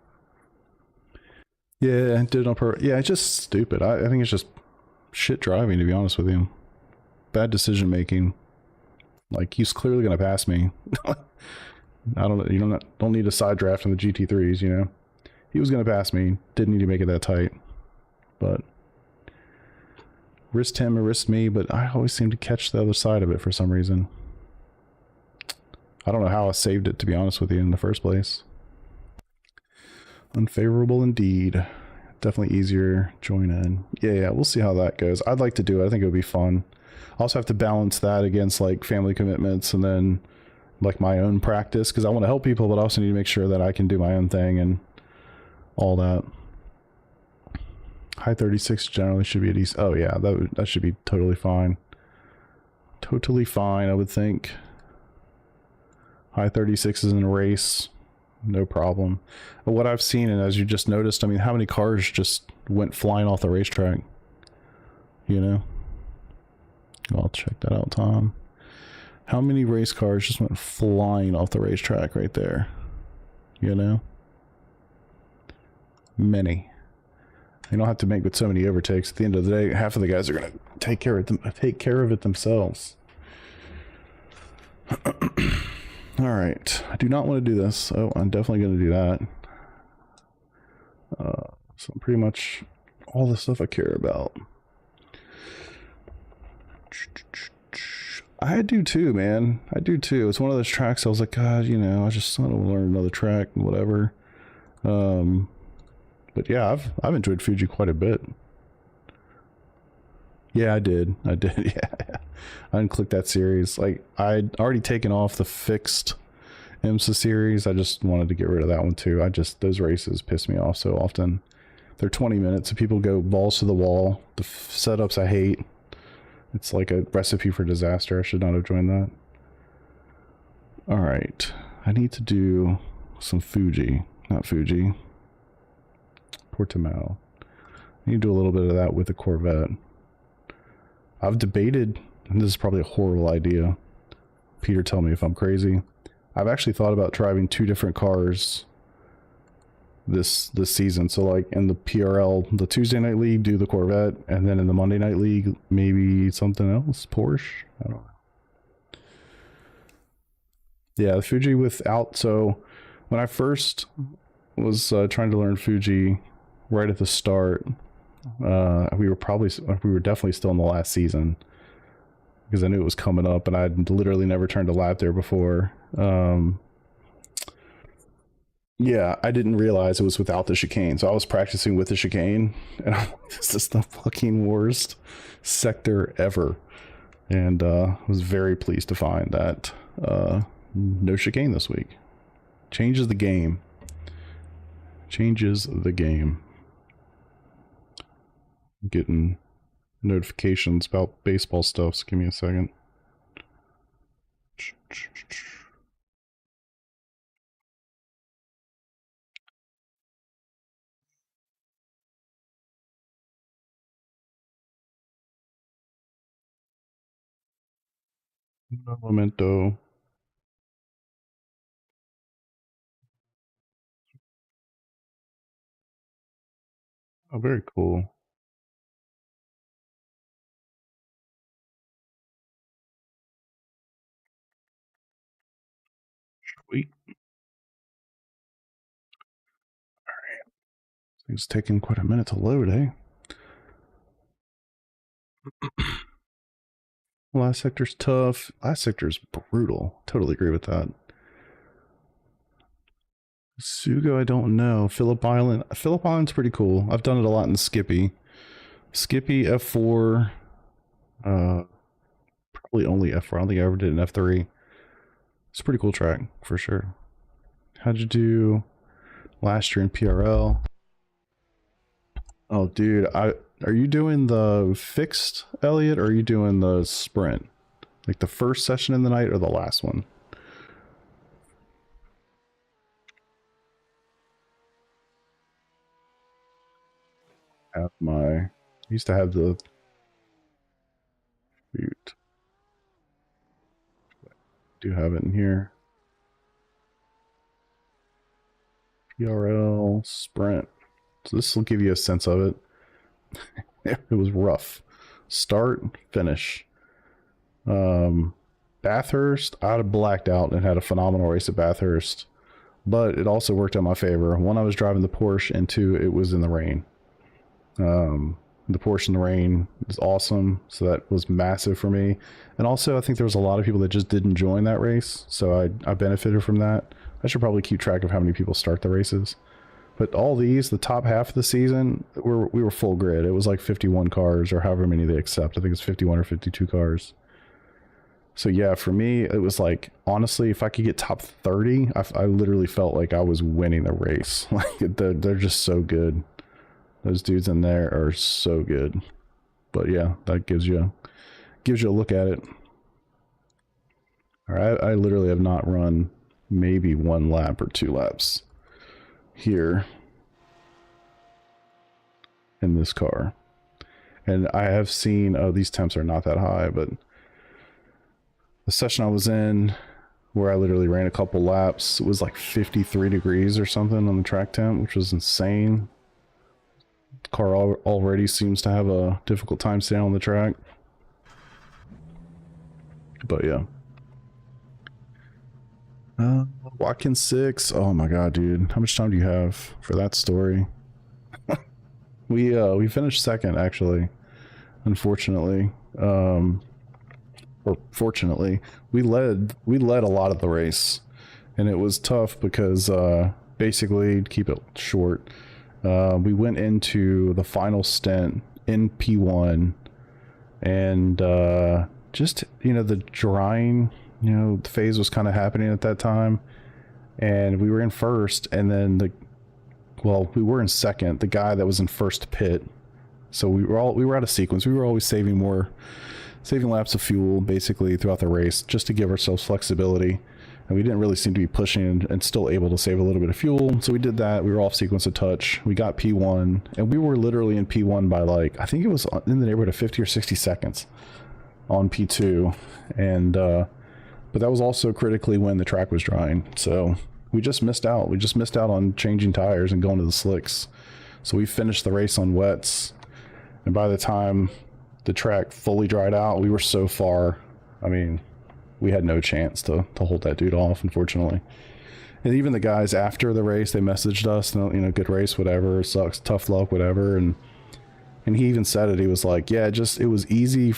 Yeah, I did it on purpose. Yeah, it's just stupid. I think it's just shit driving, to be honest with you. Bad decision making. Like, he's clearly gonna pass me. I don't know. You don't need a side draft in the GT3s. You know, he was gonna pass me. Didn't need to make it that tight. But risked him or risked me. But I always seem to catch the other side of it for some reason. I don't know how I saved it, to be honest with you, in the first place. Unfavorable indeed. Definitely easier join in. Yeah, we'll see how that goes. I'd like to do it. I think it would be fun. I also have to balance that against like family commitments and then like my own practice, because I want to help people, but I also need to make sure that I can do my own thing and all that. High 36 generally should be a decent. Oh yeah, that should be totally fine. Totally fine, I would think. High 36s in a race, no problem. But what I've seen, and as you just noticed, I mean, how many cars just went flying off the racetrack? You know? I'll check that out, Tom. How many race cars just went flying off the racetrack right there? You know? Many. You don't have to make with so many overtakes. At the end of the day, half of the guys are going to take care of it themselves. All right. I do not want to do this. Oh, I'm definitely going to do that. So pretty much all the stuff I care about. I do too, man. I do too. It's one of those tracks I was like, God, you know, I just want to learn another track and whatever. But yeah, I've enjoyed Fuji quite a bit. Yeah, I did. Yeah. I didn't click that series. Like, I'd already taken off the fixed IMSA series. I just wanted to get rid of that one too. Those races piss me off so often. They're 20 minutes and people go balls to the wall. The setups I hate. It's like a recipe for disaster. I should not have joined that. All right. I need to do some Fuji. Not Fuji. Portimao. I need to do a little bit of that with the Corvette. I've debated, and this is probably a horrible idea. Peter, tell me if I'm crazy. I've actually thought about driving two different cars this season. So like in the PRL, the Tuesday night league, do the Corvette, and then in the Monday night league, maybe something else, Porsche. I don't know. Yeah, the Fuji without. So when I first was trying to learn Fuji right at the start, we were definitely still in the last season because I knew it was coming up, and I'd literally never turned a lap there before. Yeah, I didn't realize it was without the chicane, so I was practicing with the chicane, and I'm like, this is the fucking worst sector ever. And was very pleased to find that no chicane this week. Changes the game. Changes the game. I'm getting notifications about baseball stuff, so give me a second. Un momento. Oh, very cool. Sweet. Alright. It's taking quite a minute to load, eh? Last sector's tough. Last sector's brutal. Totally agree with that. Sugo, I don't know. Phillip Island. Phillip Island's pretty cool. I've done it a lot in Skippy. Skippy F4. Probably only F4. I don't think I ever did an F3. It's a pretty cool track, for sure. How'd you do last year in PRL? Oh, dude. Are you doing the fixed, Elliot, or are you doing the sprint? Like the first session in the night or the last one? I used to have the shoot. Do have it in here. PRL sprint. So this will give you a sense of it. It was rough. Start, finish. Bathurst, I'd have blacked out and had a phenomenal race at Bathurst. But it also worked in my favor. One, I was driving the Porsche, and two, it was in the rain. The Porsche in the rain is awesome, so that was massive for me. And also, I think there was a lot of people that just didn't join that race, so I benefited from that. I should probably keep track of how many people start the races. But all these, the top half of the season, we were full grid. It was like 51 cars, or however many they accept. I think it's 51 or 52 cars. So yeah, for me, it was like, honestly, if I could get top 30, I literally felt like I was winning the race. Like, they're just so good. Those dudes in there are so good. But yeah, that gives you a look at it. All right, I literally have not run maybe 1 lap or 2 laps here in this car. And I have seen, oh, these temps are not that high, but the session I was in where I literally ran a couple laps, it was like 53 degrees or something on the track temp, which was insane. The car already seems to have a difficult time staying on the track. But yeah. Watkins 6. Oh my god, dude. How much time do you have for that story? We finished second, actually. Unfortunately. Or fortunately, we led a lot of the race, and it was tough because basically, to keep it short, we went into the final stint in P1, and just, you know, the drying, you know, the phase was kind of happening at that time, and we were in first, and then we were in second. The guy that was in first pit, so we were out of sequence. We were always saving laps of fuel basically throughout the race just to give ourselves flexibility, and we didn't really seem to be pushing and still able to save a little bit of fuel, so we did that. We were off sequence a touch. We got P1, and we were literally in P1 by, like, I think it was in the neighborhood of 50 or 60 seconds on P2, and but that was also critically when the track was drying, so we just missed out. We just missed out on changing tires and going to the slicks, so we finished the race on wets, and by the time the track fully dried out, we were so far. I mean, we had no chance to hold that dude off, unfortunately. And even the guys after the race, they messaged us, you know, good race, whatever, sucks, tough luck, whatever. And he even said it. He was like, yeah, it was easy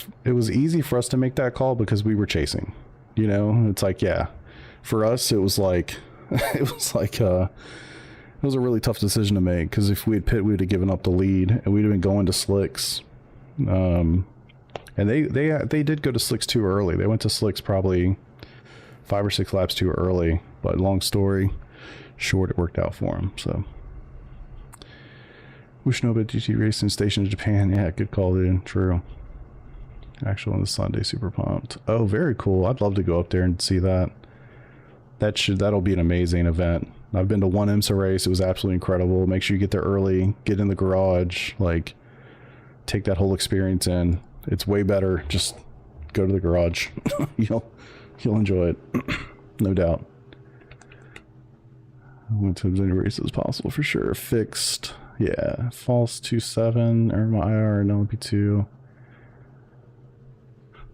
for us to make that call because we were chasing, you know. It's like, yeah, for us it was like it was a really tough decision to make, because if we had pit, we would have given up the lead and we'd have been going to slicks. And they did go to slicks too early. They went to slicks probably 5 or 6 laps too early, but long story short, it worked out for them. So Ushinoba GT Racing Station in Japan. Yeah, good call, dude. True. Actual on the Sunday, super pumped. Oh, very cool. I'd love to go up there and see that. That'll be an amazing event. I've been to one IMSA race. It was absolutely incredible. Make sure you get there early, get in the garage, like take that whole experience in. It's way better. Just go to the garage. You'll enjoy it. No doubt. Went to as many races as possible for sure. Fixed. Yeah. False 2.7. Earn my IR and LP2.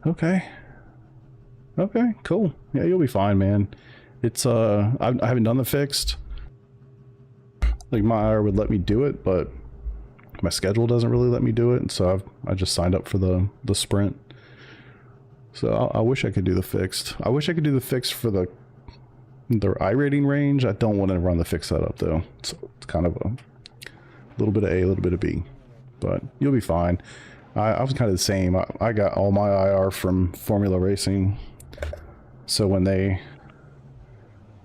Okay. Okay, cool. Yeah, you'll be fine, man. It's I haven't done the fixed. Like, my IR would let me do it, but my schedule doesn't really let me do it, and so I just signed up for the sprint. So I wish I could do the fixed. I wish I could do the fixed for the iRating range. I don't want to run the fixed setup though. So it's kind of a little bit of A, a little bit of B, but you'll be fine. I was kind of the same. I got all my IR from Formula Racing. So when they...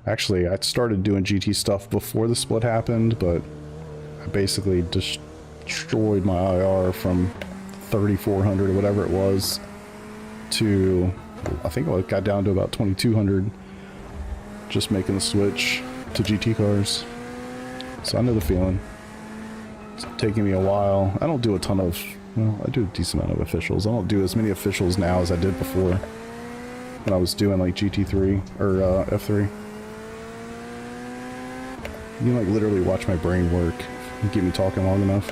Actually, I started doing GT stuff before the split happened, but I basically destroyed my IR from 3,400 or whatever it was to... I think I got down to about 2,200 just making the switch to GT cars. So I know the feeling. It's taking me a while. I don't do a ton of... Well, I do a decent amount of officials. I don't do as many officials now as I did before when I was doing like GT3 or F3. You can like literally watch my brain work and keep me talking long enough.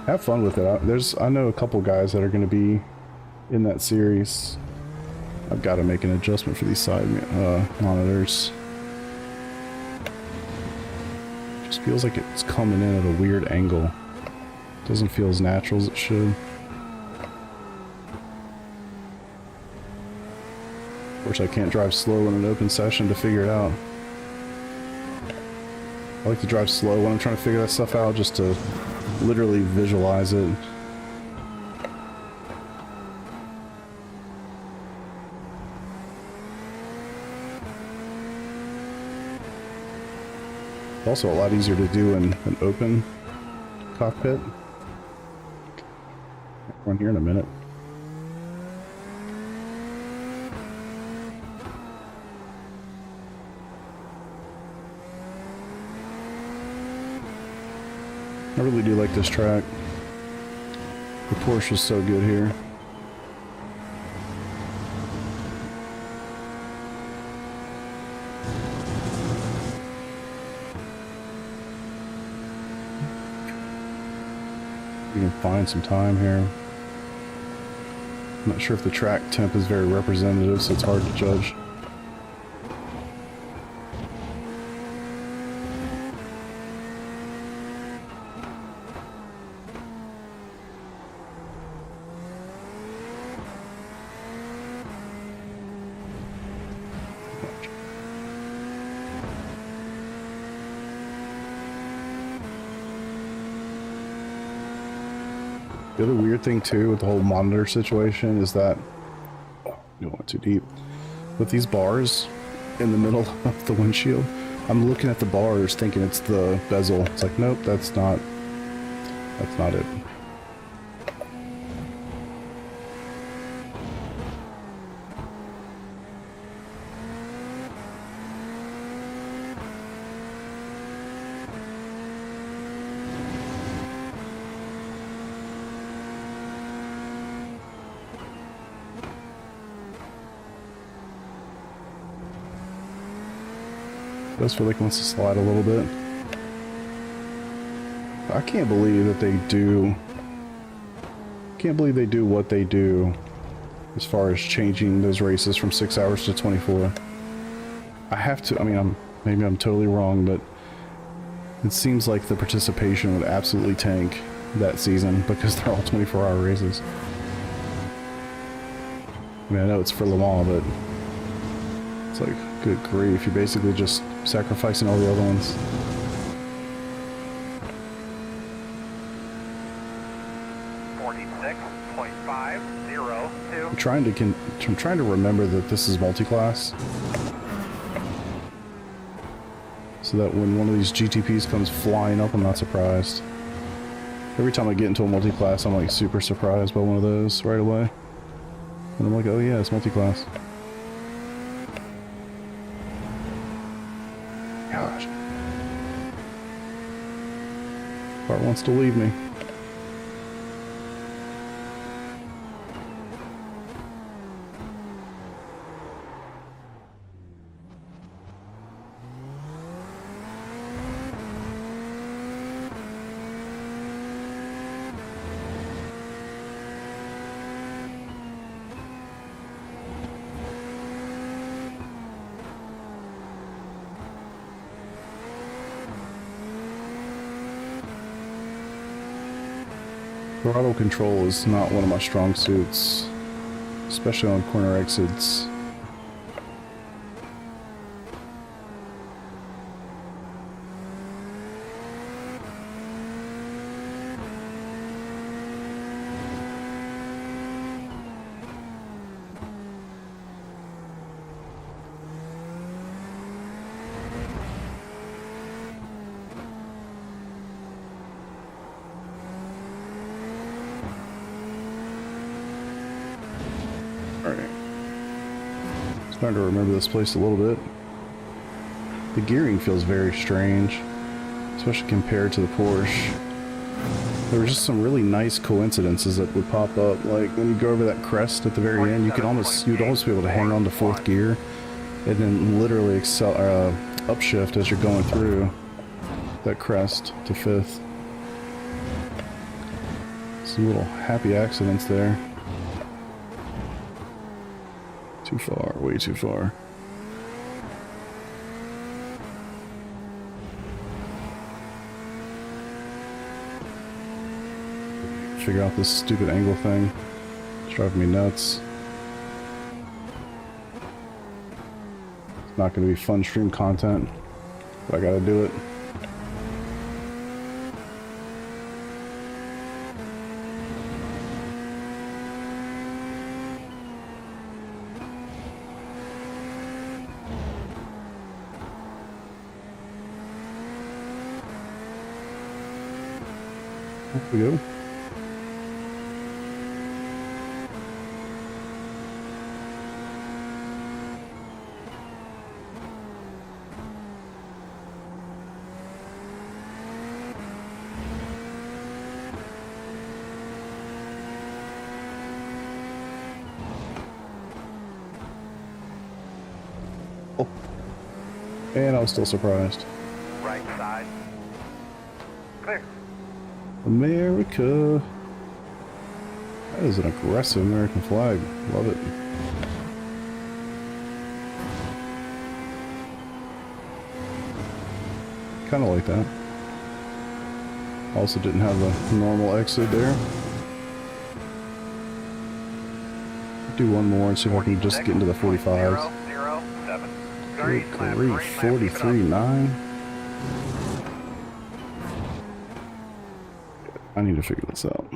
Have fun with it. I know a couple guys that are going to be in that series. I've got to make an adjustment for these side monitors. Just feels like it's coming in at a weird angle. Doesn't feel as natural as it should. Of course, I can't drive slow in an open session to figure it out. I like to drive slow when I'm trying to figure that stuff out, just to literally visualize it. It's also a lot easier to do in an open cockpit. Run here in a minute. I really do like this track. The Porsche is so good here. You can find some time here. I'm not sure if the track temp is very representative, so it's hard to judge. The other weird thing too with the whole monitor situation is that, oh, you went too deep, with these bars in the middle of the windshield, I'm looking at the bars thinking it's the bezel. It's like, nope, that's not it. Does feel like it wants to slide a little bit. I can't believe that they do. Can't believe they do what they do as far as changing those races from 6 hours to 24. I have to, I mean, maybe I'm totally wrong, but it seems like the participation would absolutely tank that season because they're all 24-hour races. I mean, I know it's for Le Mans, but it's like, good grief, you're basically just sacrificing all the other ones. I'm trying to remember that this is multi-class, so that when one of these GTPs comes flying up, I'm not surprised. Every time I get into a multi-class, I'm like super surprised by one of those right away. And I'm like, oh yeah, it's multi-class. Gosh. Car wants to leave me. Throttle control is not one of my strong suits, especially on corner exits. Starting to remember this place a little bit. The gearing feels very strange, especially compared to the Porsche. There were just some really nice coincidences that would pop up, like when you go over that crest at the very end, you'd almost be able to hang on to 4th gear and then literally upshift as you're going through that crest to 5th. Some little happy accidents there. Too far, way too far. Figure out this stupid angle thing. It's driving me nuts. It's not going to be fun stream content, but I gotta do it. There we go. Oh. And I was still surprised. Right side. Clear. America. That is an aggressive American flag. Love it. Kind of like that. Also didn't have the normal exit there. Do one more and see if I can just get into the 45s. Good grief, 43.9. I need to figure this out.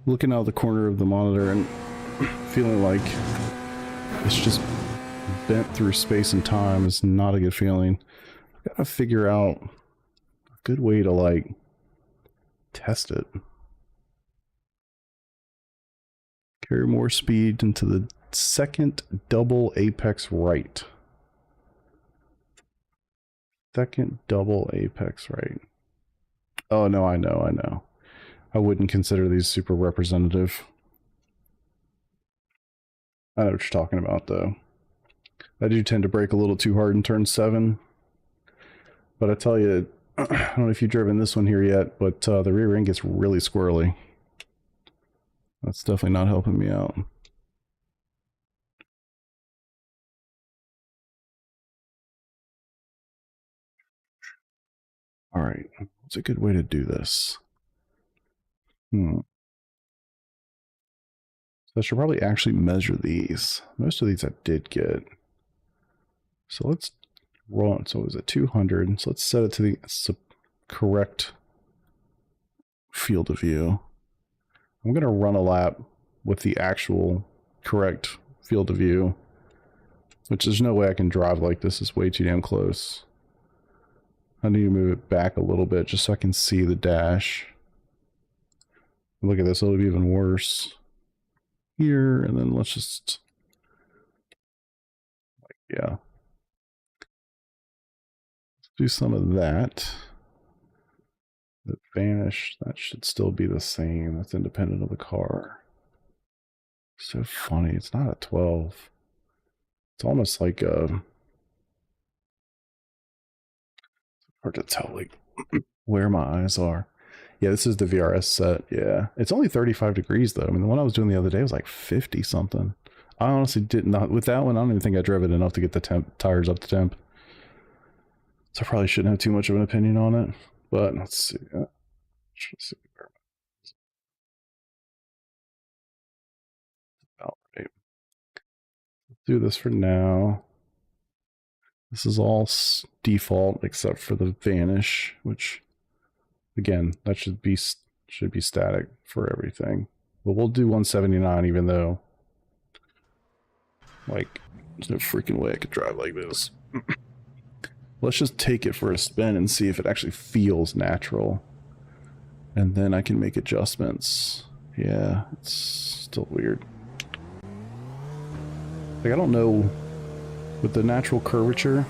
Looking out the corner of the monitor and feeling like it's just bent through space and time is not a good feeling. I've got to figure out a good way to like test it. Carry more speed into the second double apex right. Second double apex right. Oh no, I know. I wouldn't consider these super representative. I know what you're talking about though. I do tend to brake a little too hard in turn 7. But I tell you, I don't know if you've driven this one here yet, but the rear end gets really squirrely. That's definitely not helping me out. All right, what's a good way to do this? So I should probably actually measure these. Most of these I did get. So let's run. So it was at 200. So let's set it to the correct field of view. I'm going to run a lap with the actual correct field of view, which there's no way I can drive like this. It's way too damn close. I need to move it back a little bit just so I can see the dash. Look at this, it'll be even worse here, and then let's just, yeah. Let's do some of that. The vanish, that should still be the same. That's independent of the car. So funny, it's not a 12. It's almost like hard to tell like where my eyes are. Yeah, this is the VRS set. Yeah, it's only 35 degrees though. I mean, the one I was doing the other day was like 50 something. I honestly did not, with that one, I don't even think I drove it enough to get the tires up to temp. So I probably shouldn't have too much of an opinion on it. But let's see. Let's see. All right. Let's do this for now. This is all default except for the vanish, which again, that should be static for everything. But we'll do 179 even though like there's no freaking way I could drive like this. Let's just take it for a spin and see if it actually feels natural. And then I can make adjustments. Yeah, it's still weird. Like, I don't know, with the natural curvature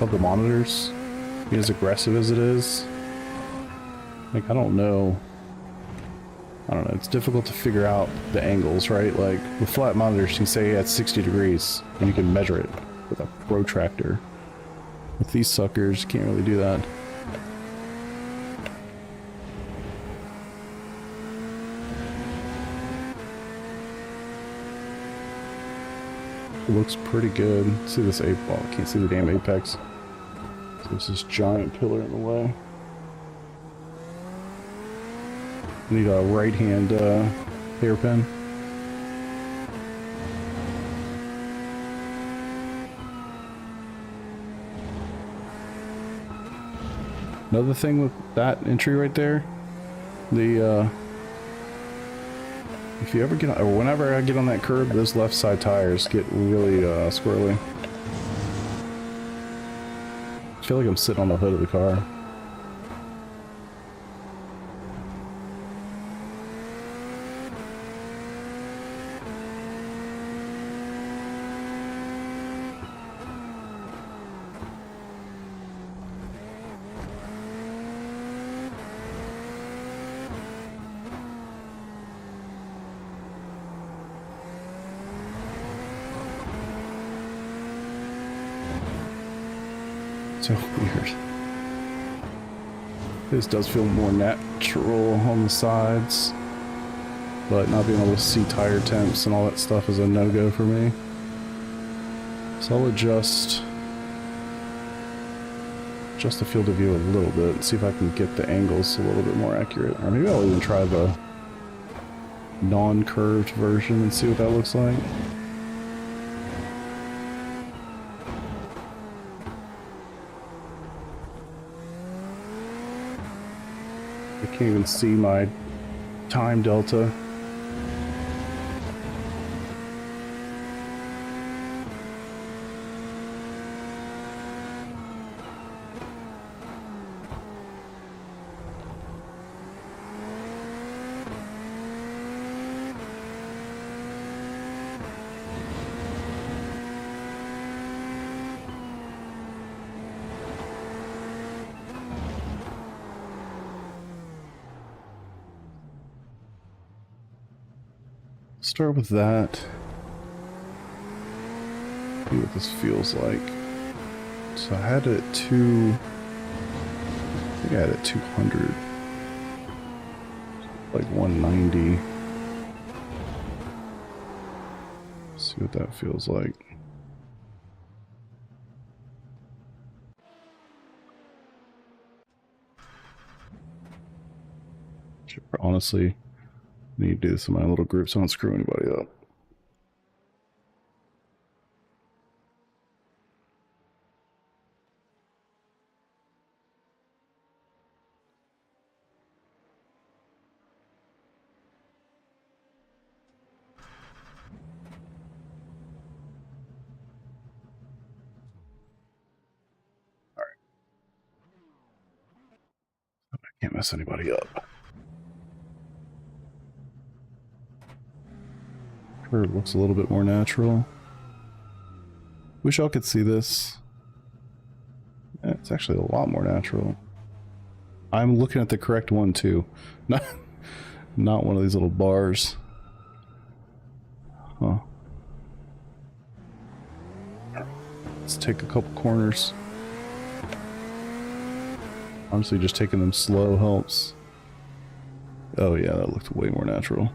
of the monitors, being as aggressive as it is, like, I don't know, it's difficult to figure out the angles, right? Like, with flat monitors, you can say at 60 degrees, and you can measure it with a protractor. With these suckers, you can't really do that. It looks pretty good. See this ape? Well, I can't see the damn apex. So there's this giant pillar in the way. Need a right hand hairpin. Another thing with that entry right there, the if you ever get on, or whenever I get on that curb, those left side tires get really squirrely. I feel like I'm sitting on the hood of the car. So weird. This does feel more natural on the sides, but not being able to see tire temps and all that stuff is a no-go for me. So I'll adjust the field of view a little bit and see if I can get the angles a little bit more accurate. Or maybe I'll even try the non-curved version and see what that looks like. I can't even see my time delta. Start with that. See what this feels like. So I had it at 2. I think I had it at 200. Like 190. See what that feels like. Should honestly need to do this in my little group so I don't screw anybody up. Can't mess anybody up. Curve looks a little bit more natural. Wish y'all could see this. Yeah, it's actually a lot more natural. I'm looking at the correct one too. Not one of these little bars. Huh. Let's take a couple corners. Honestly, just taking them slow helps. Oh yeah, that looked way more natural.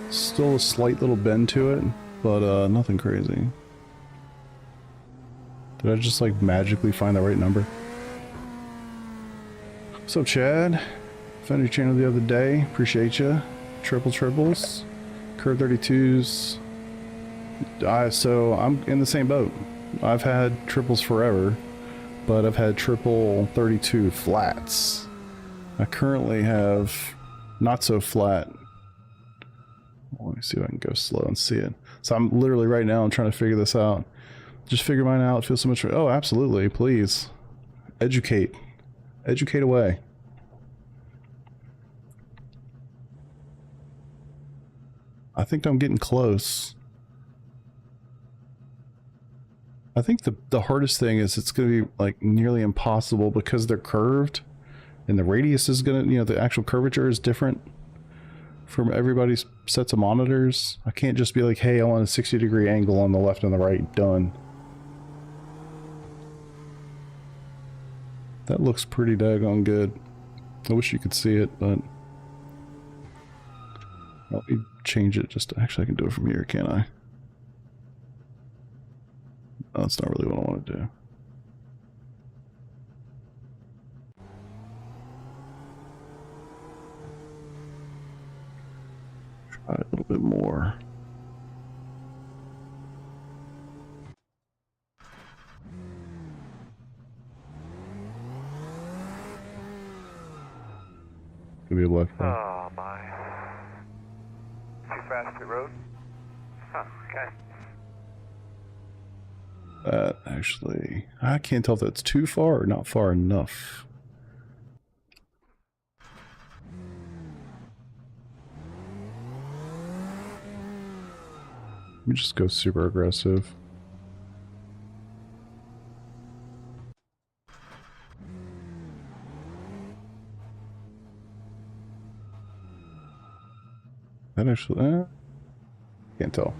Still a slight little bend to it, but nothing crazy. Did I just like magically find the right number? So Chad, found your channel the other day. Appreciate you. Triples. Curve 32s. So I'm in the same boat. I've had triples forever, but I've had triple 32 flats. I currently have not so flat. Let me see if I can go slow and see it. So I'm literally right now, I'm trying to figure this out. Just figure mine out. It feels so much. Oh, absolutely. Please. Educate. Educate away. I think I'm getting close. I think the hardest thing is it's going to be like nearly impossible because they're curved and the radius is going to, you know, the actual curvature is different from everybody's sets of monitors. I can't just be like, hey, I want a 60-degree angle on the left and the right, done. That looks pretty daggone good. I wish you could see it, but let me change it just to, actually I can do it from here, can't I? No, that's not really what I want to do. Try it a little bit more. Could be a black hole. Oh my. Too fast to road? Huh, okay. That actually, I can't tell if that's too far or not far enough. Let me just go super aggressive. That actually, can't tell.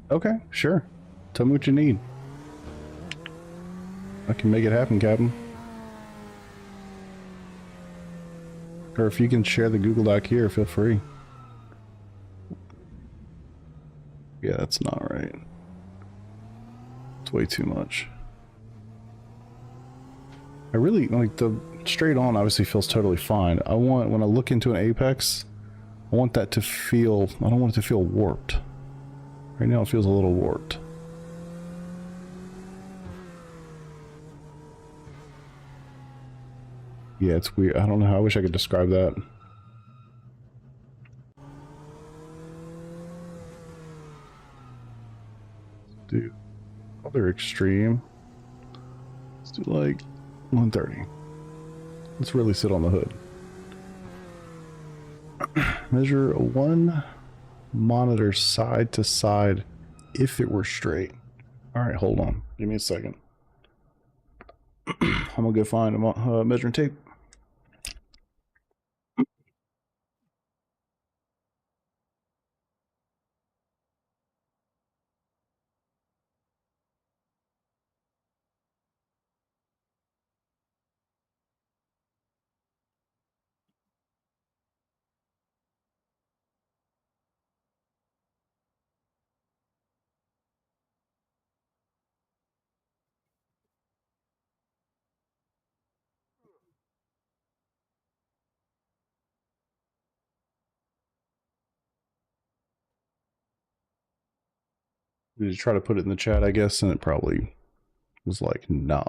Okay, sure. Tell me what you need. I can make it happen, Captain. Or if you can share the Google Doc here, feel free. Yeah, that's not right. It's way too much. I really, like, the straight on obviously feels totally fine. I want, when I look into an apex, I want that to feel, I don't want it to feel warped. Right now it feels a little warped. Yeah, it's weird. I don't know how, I wish I could describe that. Let's do other extreme. Let's do like 130. Let's really sit on the hood. Measure one monitor side to side if it were straight. Alright, hold on. Give me a second. I'm gonna go find a measuring tape. Did you try to put it in the chat, I guess, and it probably was like, nah.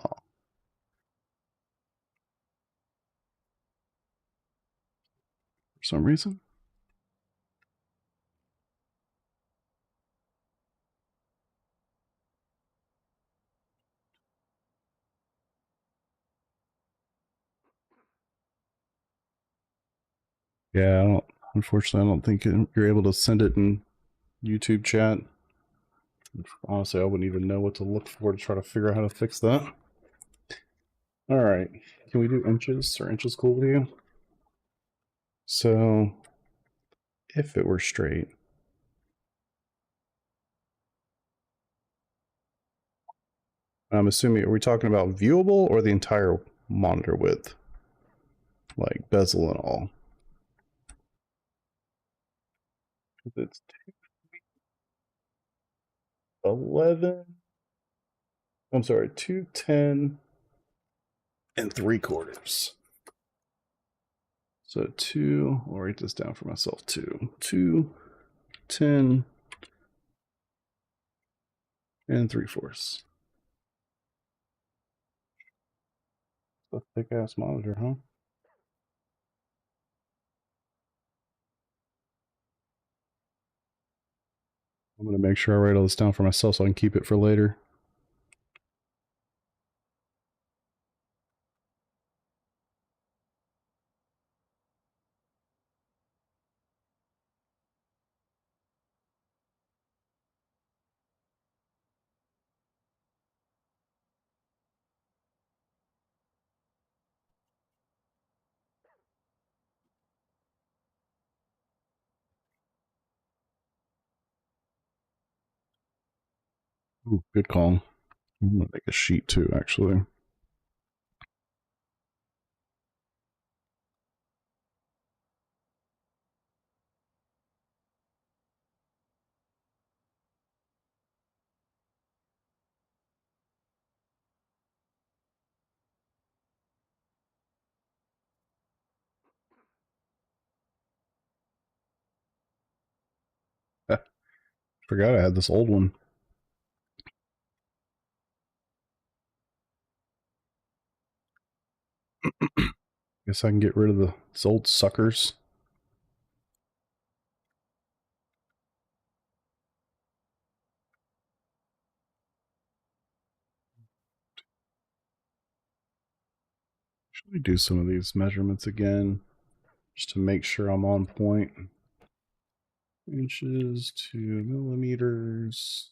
For some reason. Yeah, unfortunately, I don't think you're able to send it in YouTube chat. Honestly, I wouldn't even know what to look for to try to figure out how to fix that. All right, can we do inches? Are inches cool with you? So, if it were straight, I'm assuming, are we talking about viewable or the entire monitor width? Like bezel and all? It's 11. I'm sorry, 210 and 3/4. So I'll write this down for myself too. 210 and 3/4. A thick ass monitor, huh? I'm gonna make sure I write all this down for myself so I can keep it for later. Ooh, good call. I'm gonna make a sheet too, actually. Forgot I had this old one. Guess I can get rid of these old suckers. Should we do some of these measurements again? Just to make sure I'm on point. Inches to millimeters.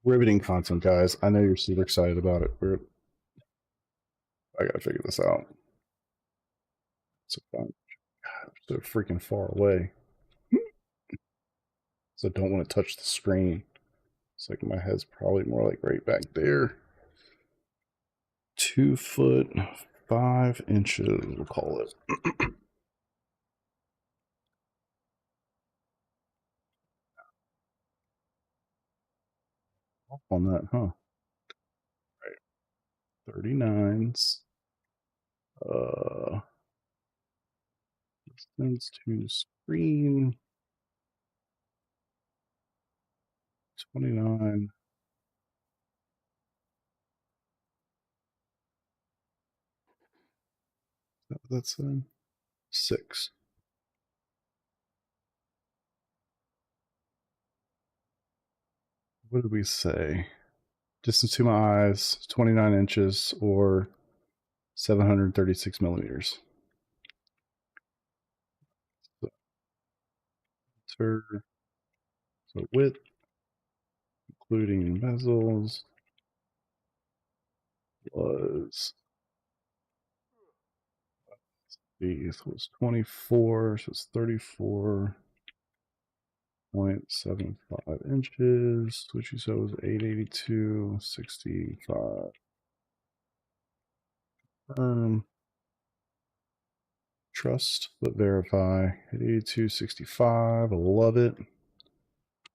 Riveting content, guys. I know you're super excited about it. I gotta figure this out. So fun. God, so freaking far away. So I don't want to touch the screen. It's like my head's probably more like right back there. 2 foot 5 inches, we'll call it. Off on that, huh? Right. 39s. Distance to screen. 29. Is that what that said? 6. What did we say? Distance to my eyes, 29 inches or 736 millimeters. So width, including bezels, was this was 24, so it's 34.75 inches, which you said was 882.65. Trust but verify. 882.65. I love it.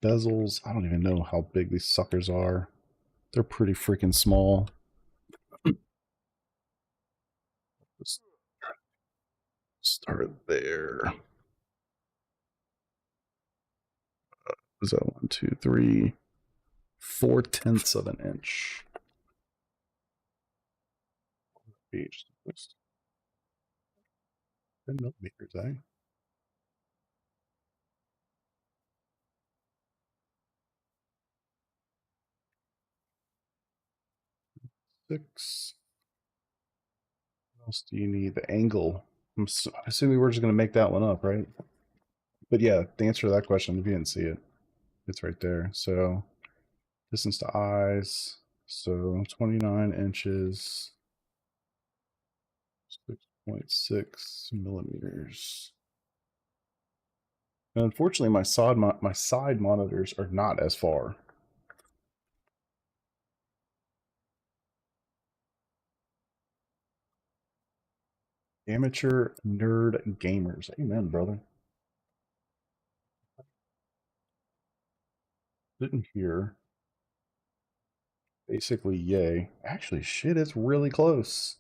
Bezels, I don't even know how big these suckers are. They're pretty freaking small. Just start there. is that 1, 2, 3, 4/10 of an inch. 10 millimeters, eh? Six. What else do you need? The angle. I'm assuming we're just going to make that one up, right? But yeah, the answer to that question, if you didn't see it, it's right there. So distance to eyes. So 29 inches. 6.6 millimeters. And unfortunately, my side monitors are not as far. Amateur nerd gamers. Amen, brother. Didn't hear. Basically, yay. Actually, shit, it's really close.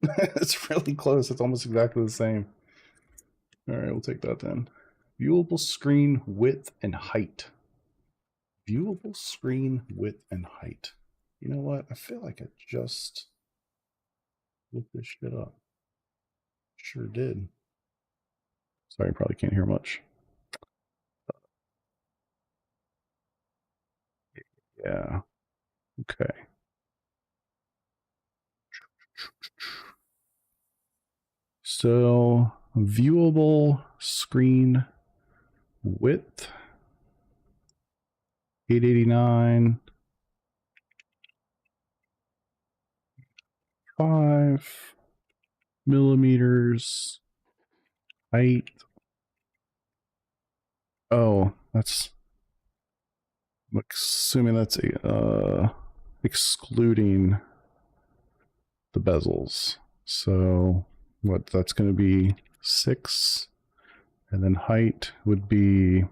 It's really close. It's almost exactly the same. All right, we'll take that then. Viewable screen width and height. Viewable screen width and height. You know what? I feel like I just looked this shit up. Sure did. Sorry, you probably can't hear much. Yeah. Okay. So, viewable screen width 889 5 millimeters. Height. Oh, that's. I'm assuming that's excluding the bezels. So what that's going to be 6, and then height would be,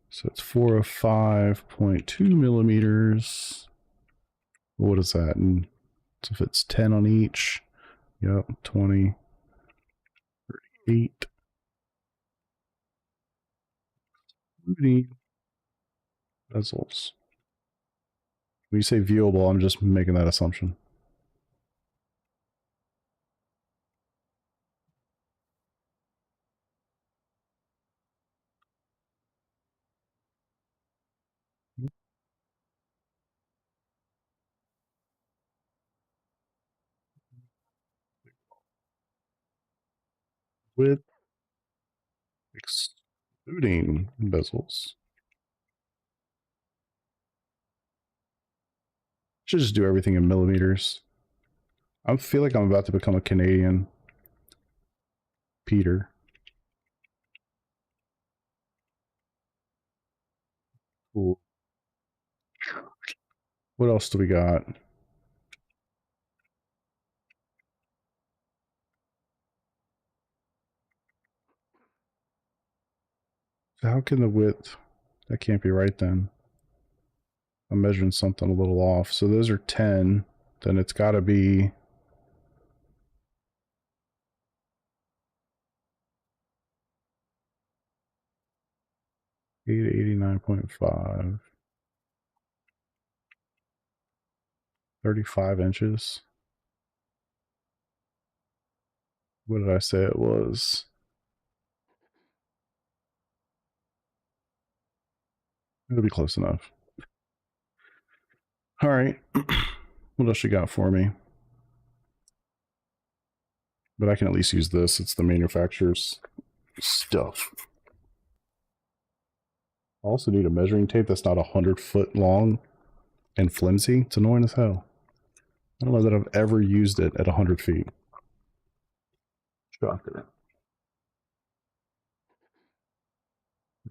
so it's 405.2 millimeters. What is that? And so if it's 10 on each, yep, 20, 38. Including bezels. When you say viewable, I'm just making that assumption. With excluding bezels. Should just do everything in millimeters. I feel like I'm about to become a Canadian Peter. Cool. What else do we got? How can the width? That can't be right then. I'm measuring something a little off. So those are 10. Then it's got to be 889.5. 35 inches. What did I say it was? It'll be close enough. All right. What else you got for me? But I can at least use this. It's the manufacturer's stuff. I also need a measuring tape that's not 100-foot long and flimsy. It's annoying as hell. I don't know that I've ever used it at 100 feet. Shocker.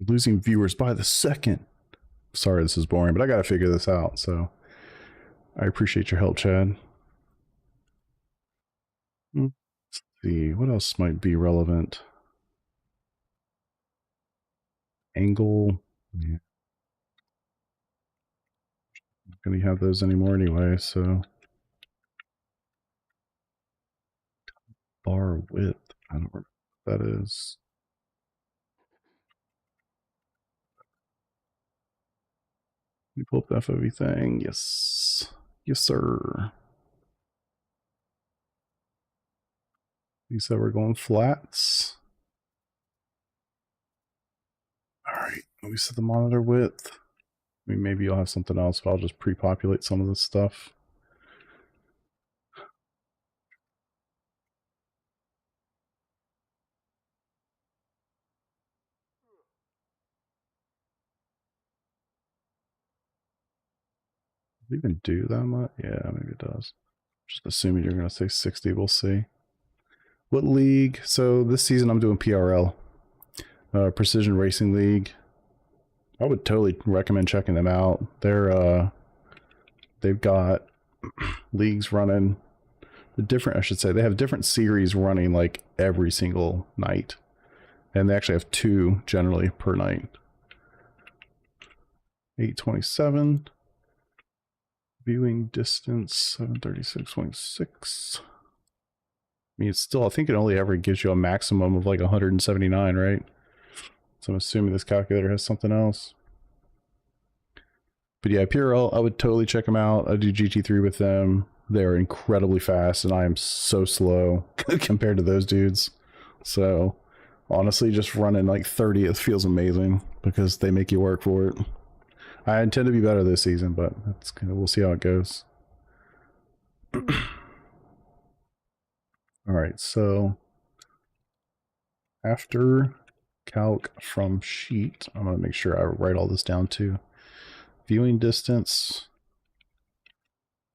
Losing viewers by the second. Sorry, this is boring, but I got to figure this out. So I appreciate your help, Chad. Let's see, what else might be relevant? Angle. Yeah. Not going to have those anymore anyway, so. Bar width. I don't remember what that is. You pull up the FOV thing. Yes. Yes, sir. You said we're going flats. Alright, we set the monitor width. I mean, maybe you'll have something else, but I'll just pre-populate some of this stuff. Does it even do that much? Yeah, maybe it does. Just assuming you're going to say 60, we'll see. What league? So this season I'm doing PRL. Precision Racing League. I would totally recommend checking them out. They've got leagues running I should say they have different series running like every single night, and they actually have 2 generally per night. 827 viewing distance 736.6. I mean, it's still, I think it only ever gives you a maximum of like 179, right? So I'm assuming this calculator has something else. But yeah, PRL, I would totally check them out. I do GT3 with them. They're incredibly fast, and I am so slow compared to those dudes. So honestly, just running like 30th feels amazing because they make you work for it. I intend to be better this season, but that's kind of, we'll see how it goes. All right, so after calc from sheet, I'm going to make sure I write all this down too. Viewing distance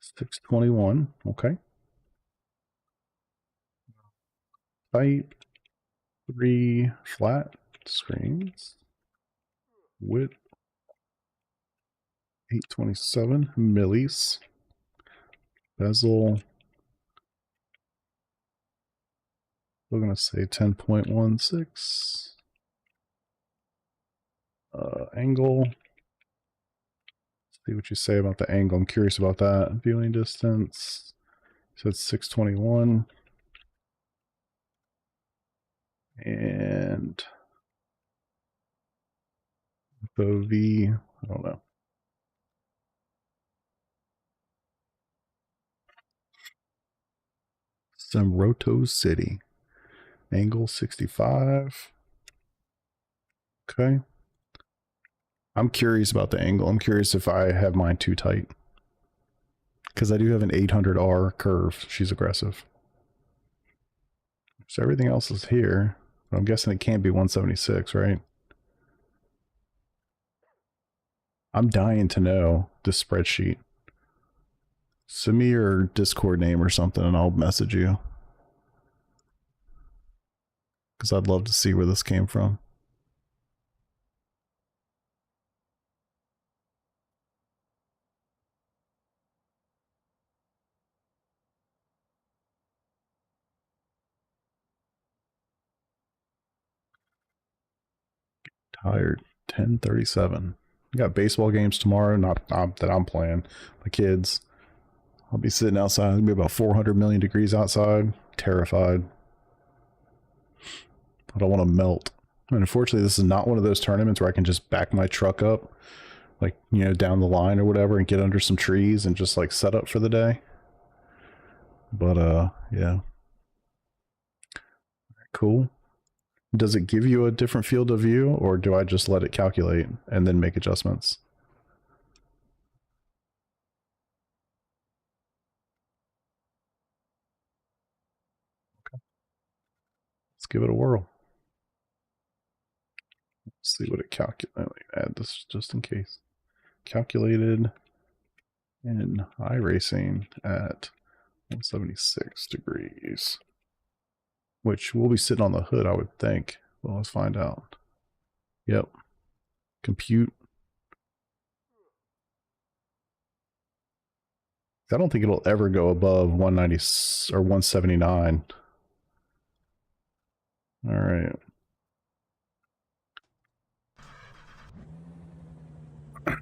621, okay. Type 3 flat screens. Width 827 millis. Bezel, we're going to say 10.16. Angle. See what you say about the angle. I'm curious about that. Viewing distance. So it's 621. And FOV, I don't know. Semroto City. Angle 65. Okay. I'm curious about the angle. I'm curious if I have mine too tight. Because I do have an 800R curve. She's aggressive. So everything else is here. But I'm guessing it can't be 176, right? I'm dying to know this spreadsheet. Send me your Discord name or something and I'll message you. Because I'd love to see where this came from. Tired. 10:37. We got baseball games tomorrow. Not that I'm playing. My kids. I'll be sitting outside. It'll be about 400 million degrees outside. Terrified. I don't want to melt. And unfortunately, this is not one of those tournaments where I can just back my truck up, like, you know, down the line or whatever, and get under some trees and just like set up for the day. But yeah. Cool. Does it give you a different field of view, or do I just let it calculate and then make adjustments? Okay. Let's give it a whirl. Let's see what it calculates. Let me add this just in case. Calculated in iRacing at 176 degrees. Which will be sitting on the hood, I would think. Well, let's find out. Yep. Compute. I don't think it'll ever go above 190 or 179. All right. I'm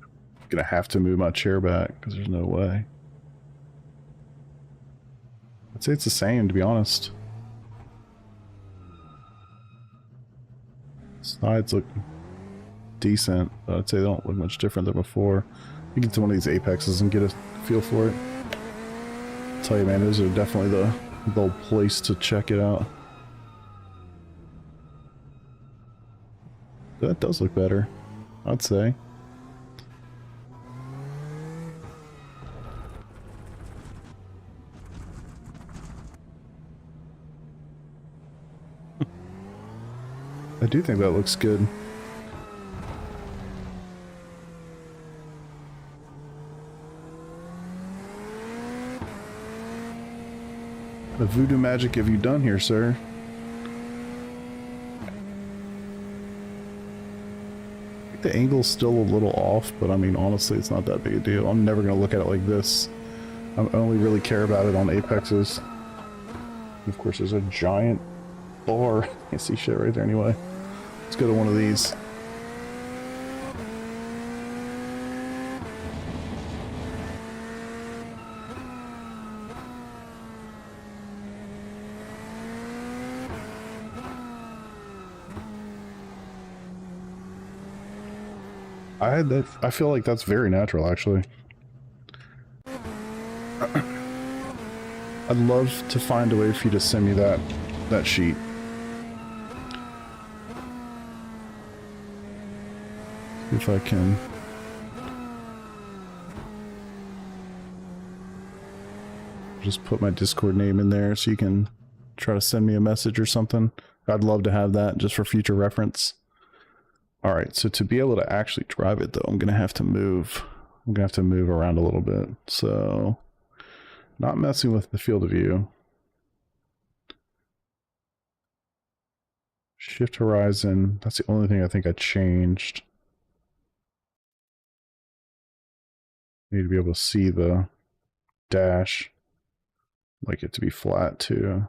gonna have to move my chair back because there's no way. I'd say it's the same, to be honest. Sides look decent, but I'd say they don't look much different than before. You get to one of these apexes and get a feel for it. I'll tell you, man, those are definitely the place to check it out. That does look better, I'd say. I do think that looks good. The voodoo magic have you done here, sir? I think the angle's still a little off, but I mean, honestly, it's not that big a deal. I'm never going to look at it like this. I only really care about it on apexes. Of course, there's a giant bar. Can't see shit right there anyway. Let's go to one of these. I feel like that's very natural, actually. I'd love to find a way for you to send me that sheet. See if I can. Just put my Discord name in there so you can try to send me a message or something. I'd love to have that just for future reference. All right, so to be able to actually drive it though, I'm gonna have to move. I'm gonna have to move around a little bit. So, not messing with the field of view. Shift horizon. That's the only thing I think I changed. Need to be able to see the dash. Like it to be flat too.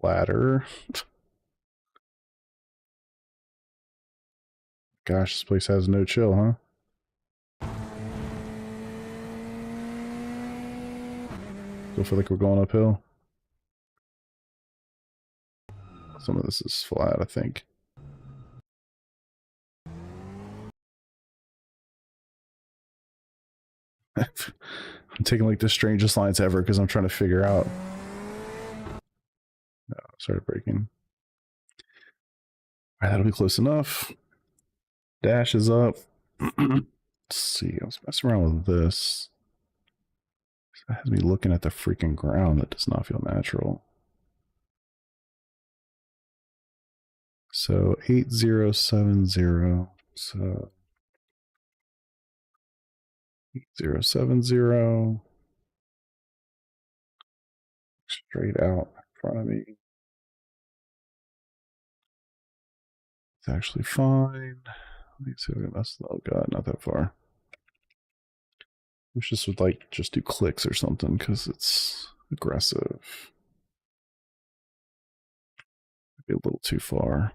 Flatter. Gosh, this place has no chill, huh? Still feel like we're going uphill. Some of this is flat, I think. I'm taking like the strangest lines ever because I'm trying to figure out. No, started braking. Alright, that'll be close enough. Dash is up. Let's see, I was messing around with this. That has me looking at the freaking ground. That does not feel natural. So 8070. So 8070. Straight out in front of me. It's actually fine. Let me see if I can mess. Oh god, not that far. Wish this would like just do clicks or something because it's aggressive. Maybe a little too far.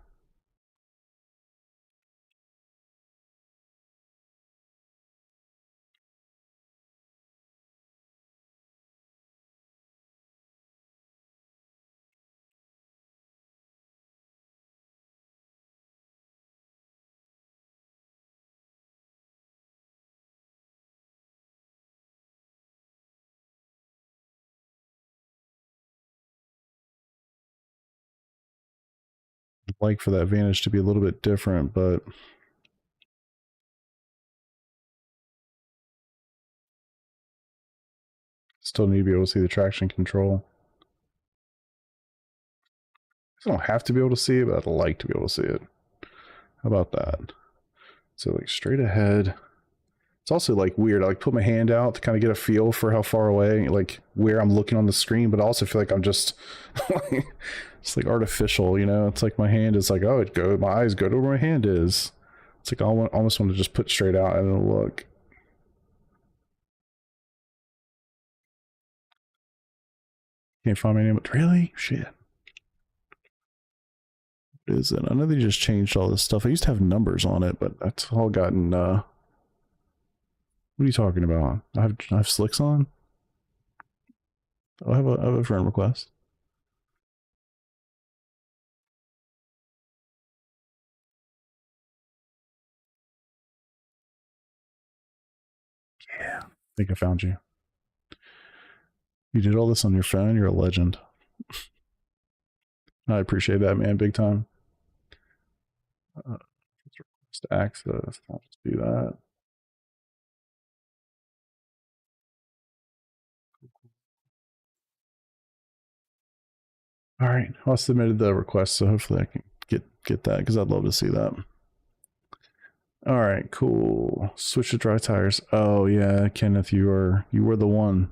I'd like for that vantage to be a little bit different, but still need to be able to see the traction control. I don't have to be able to see it, but I'd like to be able to see it. How about that? So like straight ahead. It's also like weird. I like put my hand out to kind of get a feel for how far away, like where I'm looking on the screen, but I also feel like I'm just it's like artificial, you know? It's like my hand is like, oh, my eyes go to where my hand is. It's like I almost want to just put straight out and look. Can't find my name, but really? Shit. What is it? I know they just changed all this stuff. I used to have numbers on it, but that's all gotten, what are you talking about? I have slicks on? Oh, I have a friend request. think I found you. You did all this on your phone? You're a legend. I appreciate that, man, big time. Request access. I'll just do that. All right. Well, I submitted the request, so hopefully I can get that because I'd love to see that. All right, cool. Switch to dry tires. Oh yeah, Kenneth, you were the one.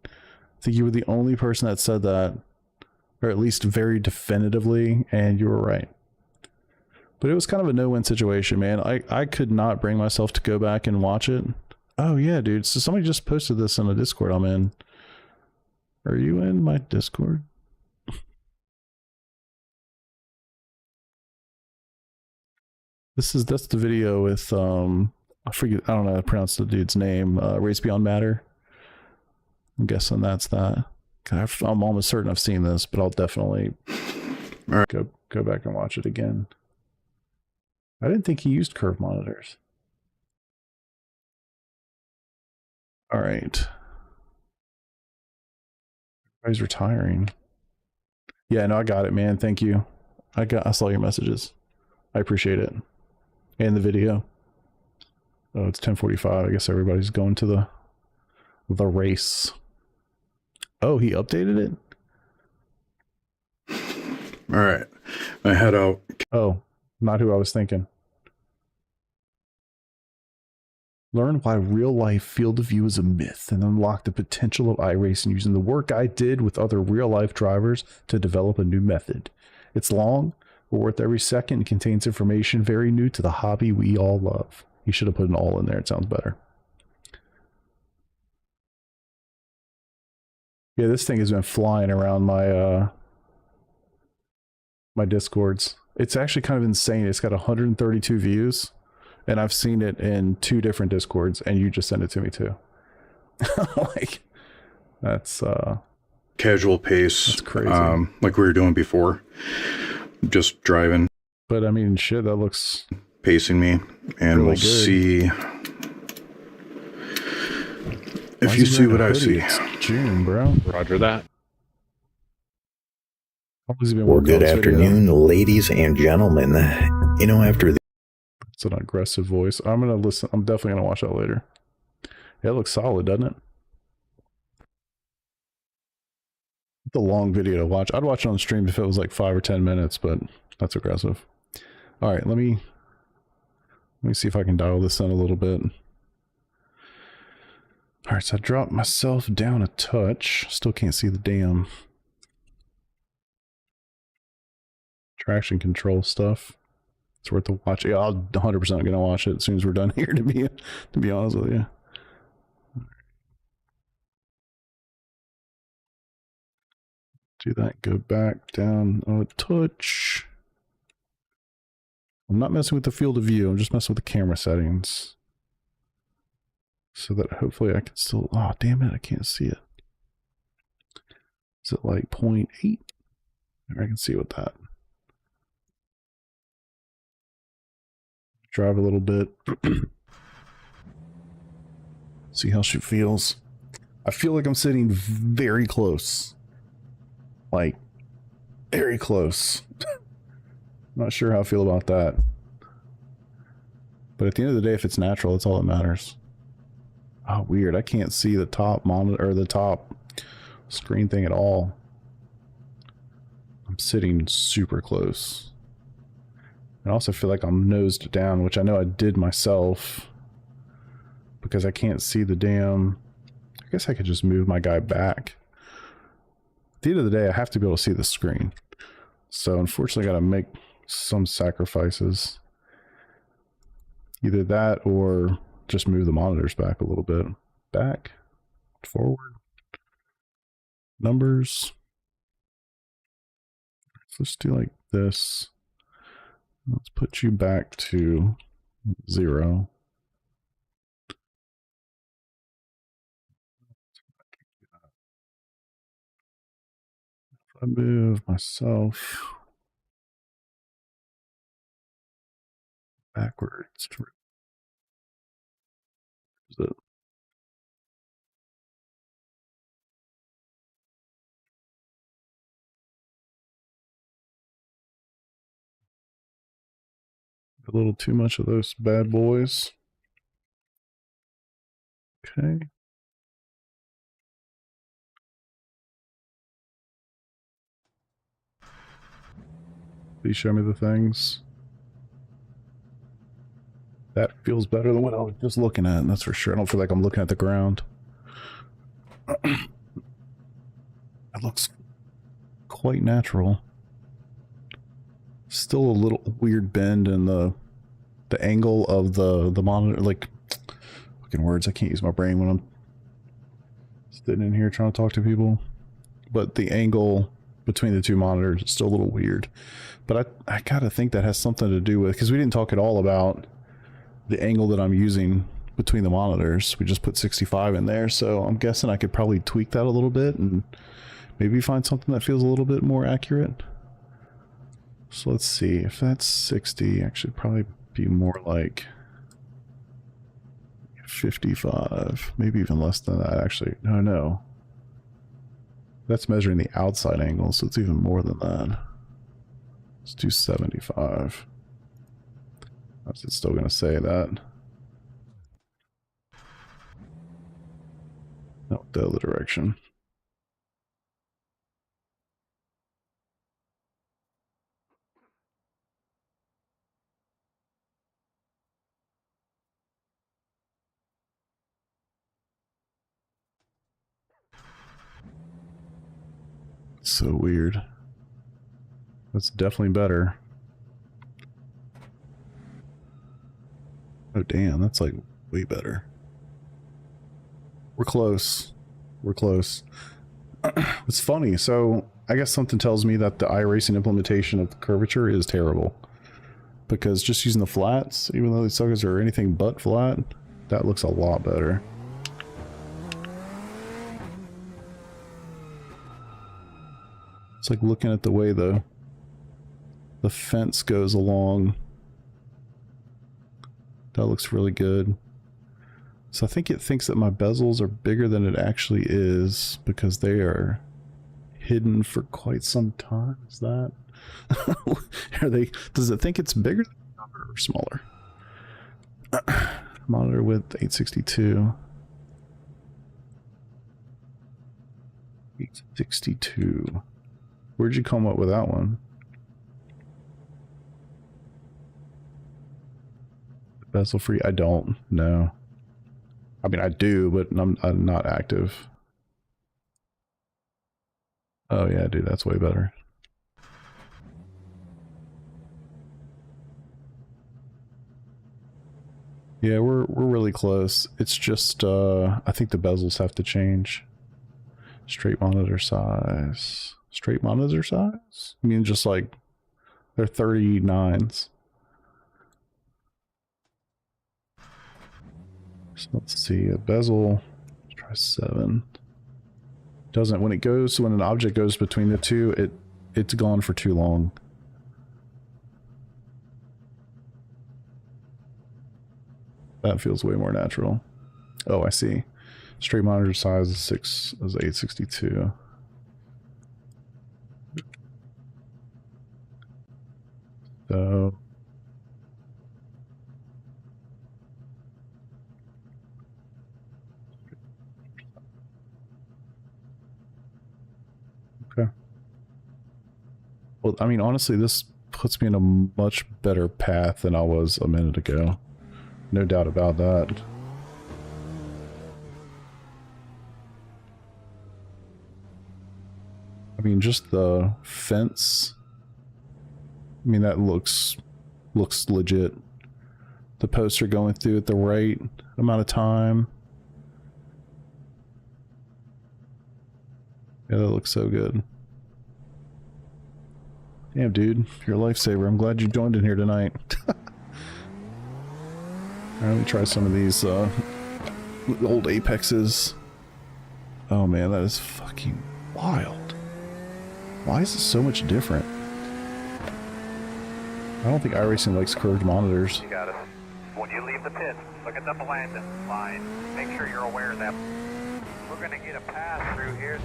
I think you were the only person that said that, or at least very definitively, and you were right. But it was kind of a no-win situation, man. I could not bring myself to go back and watch it. Oh yeah, dude. So somebody just posted this in a Discord I'm in. Are you in my Discord? That's the video with I forget, I don't know how to pronounce the dude's name. Race Beyond Matter. I'm guessing that's that. I'm almost certain I've seen this, but I'll definitely go back and watch it again. I didn't think he used curve monitors. All right. Everybody's retiring. Yeah, no, I got it, man. Thank you. I saw your messages. I appreciate it. And the video. Oh, it's 10:45. I guess everybody's going to the race. Oh, he updated it? All right. I head out. Oh, not who I was thinking. Learn why real-life field of view is a myth and unlock the potential of iRacing using the work I did with other real-life drivers to develop a new method. It's long, but worth every second and contains information very new to the hobby we all love. You should have put an all in there. It sounds better. Yeah, this thing has been flying around my my Discords. It's actually kind of insane. It's got 132 views, and I've seen it in 2 different Discords, and you just sent it to me too. Like, that's Casual pace. That's crazy. Like we were doing before. Just driving. But I mean, shit, that looks pacing me, and really we'll good. see if you see what I see. It's June, bro. Roger that. How long has he been Well, working on good this video? afternoon, ladies and gentlemen. You know, after the It's an aggressive voice. I'm gonna listen. I'm definitely gonna watch that later. Yeah, it looks solid, doesn't it? It's a long video to watch. I'd watch it on stream if it was like 5 or 10 minutes, but that's aggressive. All right, let me see if I can dial this in a little bit. All right, so I dropped myself down a touch. Still can't see the damn traction control stuff. It's worth a watch. Yeah, I'll 100% gonna watch it as soon as we're done here. To be honest with you. Do that. Go back down a touch. I'm not messing with the field of view. I'm just messing with the camera settings, so that hopefully I can still. Oh damn it! I can't see it. Is it like 0.8? Maybe I can see with that. Drive a little bit. See how she feels. I feel like I'm sitting very close. Like, very close. Not sure how I feel about that. But at the end of the day, if it's natural, that's all that matters. Oh, weird. I can't see the top monitor or the top screen thing at all. I'm sitting super close. I also feel like I'm nosed down, which I know I did myself because I can't see the damn. I guess I could just move my guy back. At the end of the day, I have to be able to see the screen. So unfortunately, I got to make some sacrifices. Either that or just move the monitors back a little bit. Back, forward, numbers. Let's do like this. Let's put you back to 0. If I move myself backwards, is it? A little too much of those bad boys. Okay. Please show me the things. That feels better than what I was just looking at, that's for sure. I don't feel like I'm looking at the ground. It looks quite natural. Still a little weird bend in the angle of the monitor, like fucking words, I can't use my brain when I'm sitting in here trying to talk to people. But the angle between the two monitors is still a little weird. But I gotta think that has something to do with, because we didn't talk at all about the angle that I'm using between the monitors. We just put 65 in there, so I'm guessing I could probably tweak that a little bit and maybe find something that feels a little bit more accurate. So let's see, if that's 60, actually probably be more like 55, maybe even less than that actually. No. That's measuring the outside angle, so it's even more than that. Let's do 75. How's it still gonna say that? No, the other direction. So weird. That's definitely better. Oh damn, that's like way better. We're close. We're close. It's funny, so I guess something tells me that the iRacing implementation of the curvature is terrible. Because just using the flats, even though these suckers are anything but flat, that looks a lot better. It's like looking at the way the fence goes along. That looks really good. So I think it thinks that my bezels are bigger than it actually is because they are hidden for quite some time. Is that? Are they? Does it think it's bigger or smaller? Monitor width 862. 862. Where'd you come up with that one? Bezel free? I don't know. I mean, I do, but I'm not active. Oh yeah, dude, that's way better. Yeah, we're really close. It's just I think the bezels have to change. Straight monitor size. Straight monitor size? I mean, just like they're 39s. So let's see, a bezel. Let's try 7. Doesn't, when an object goes between the two, it's gone for too long. That feels way more natural. Oh, I see. Straight monitor size is 862. So okay. Well, I mean, honestly, this puts me in a much better path than I was a minute ago. No doubt about that. I mean, just the fence. I mean, that looks legit. The posts are going through at the right amount of time. Yeah, that looks so good. Damn, dude, you're a lifesaver. I'm glad you joined in here tonight. Alright, let me try some of these old Apexes. Oh man, that is fucking wild. Why is it so much different? I don't think iRacing likes curved monitors. You got it. When you leave the pit, look at the landing line. Make sure you're aware of that. We're gonna get a pass through here.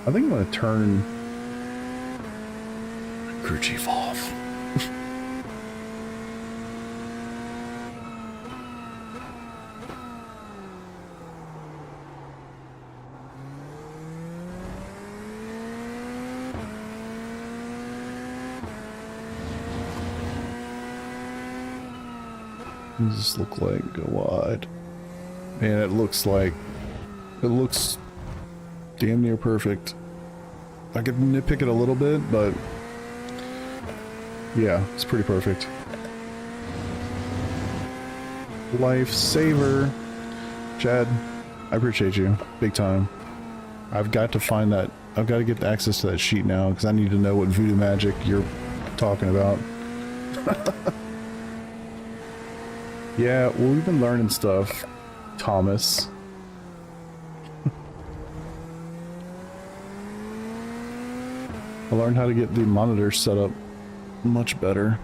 I think I'm gonna turn crew chief off. What does this look like? Go wide. Man, it looks damn near perfect. I could nitpick it a little bit, but yeah, it's pretty perfect. Lifesaver. Chad, I appreciate you. Big time. I've got to find that. I've got to get access to that sheet now because I need to know what voodoo magic you're talking about. Yeah, well, we've been learning stuff, Thomas. I learned how to get the monitor set up much better.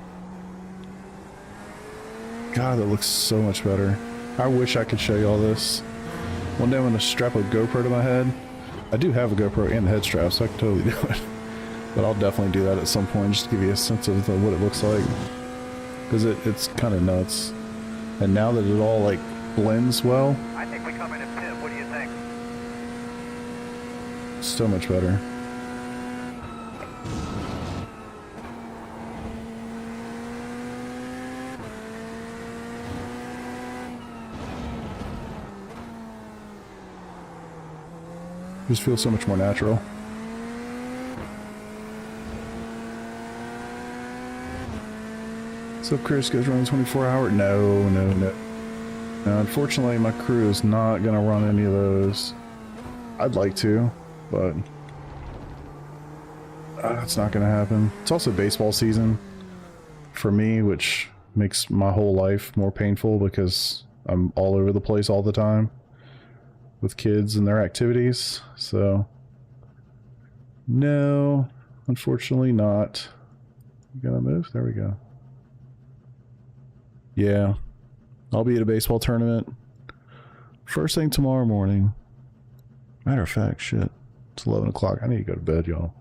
God, that looks so much better. I wish I could show you all this. One day I'm going to strap a GoPro to my head. I do have a GoPro and the head strap, so I can totally do it. But I'll definitely do that at some point, just to give you a sense of what it looks like. Because it's kind of nuts. And now that it all, like, blends well... I think we come in at 10. What do you think? So much better. Just feels so much more natural. So Chris goes running 24-hour. No. Now, unfortunately, my crew is not gonna run any of those. I'd like to, but it's not gonna happen. It's also baseball season for me, which makes my whole life more painful because I'm all over the place all the time with kids and their activities. So no, unfortunately not. You gonna move? There we go. Yeah, I'll be at a baseball tournament first thing tomorrow morning. Matter of fact, shit, it's 11 o'clock. I need to go to bed, y'all.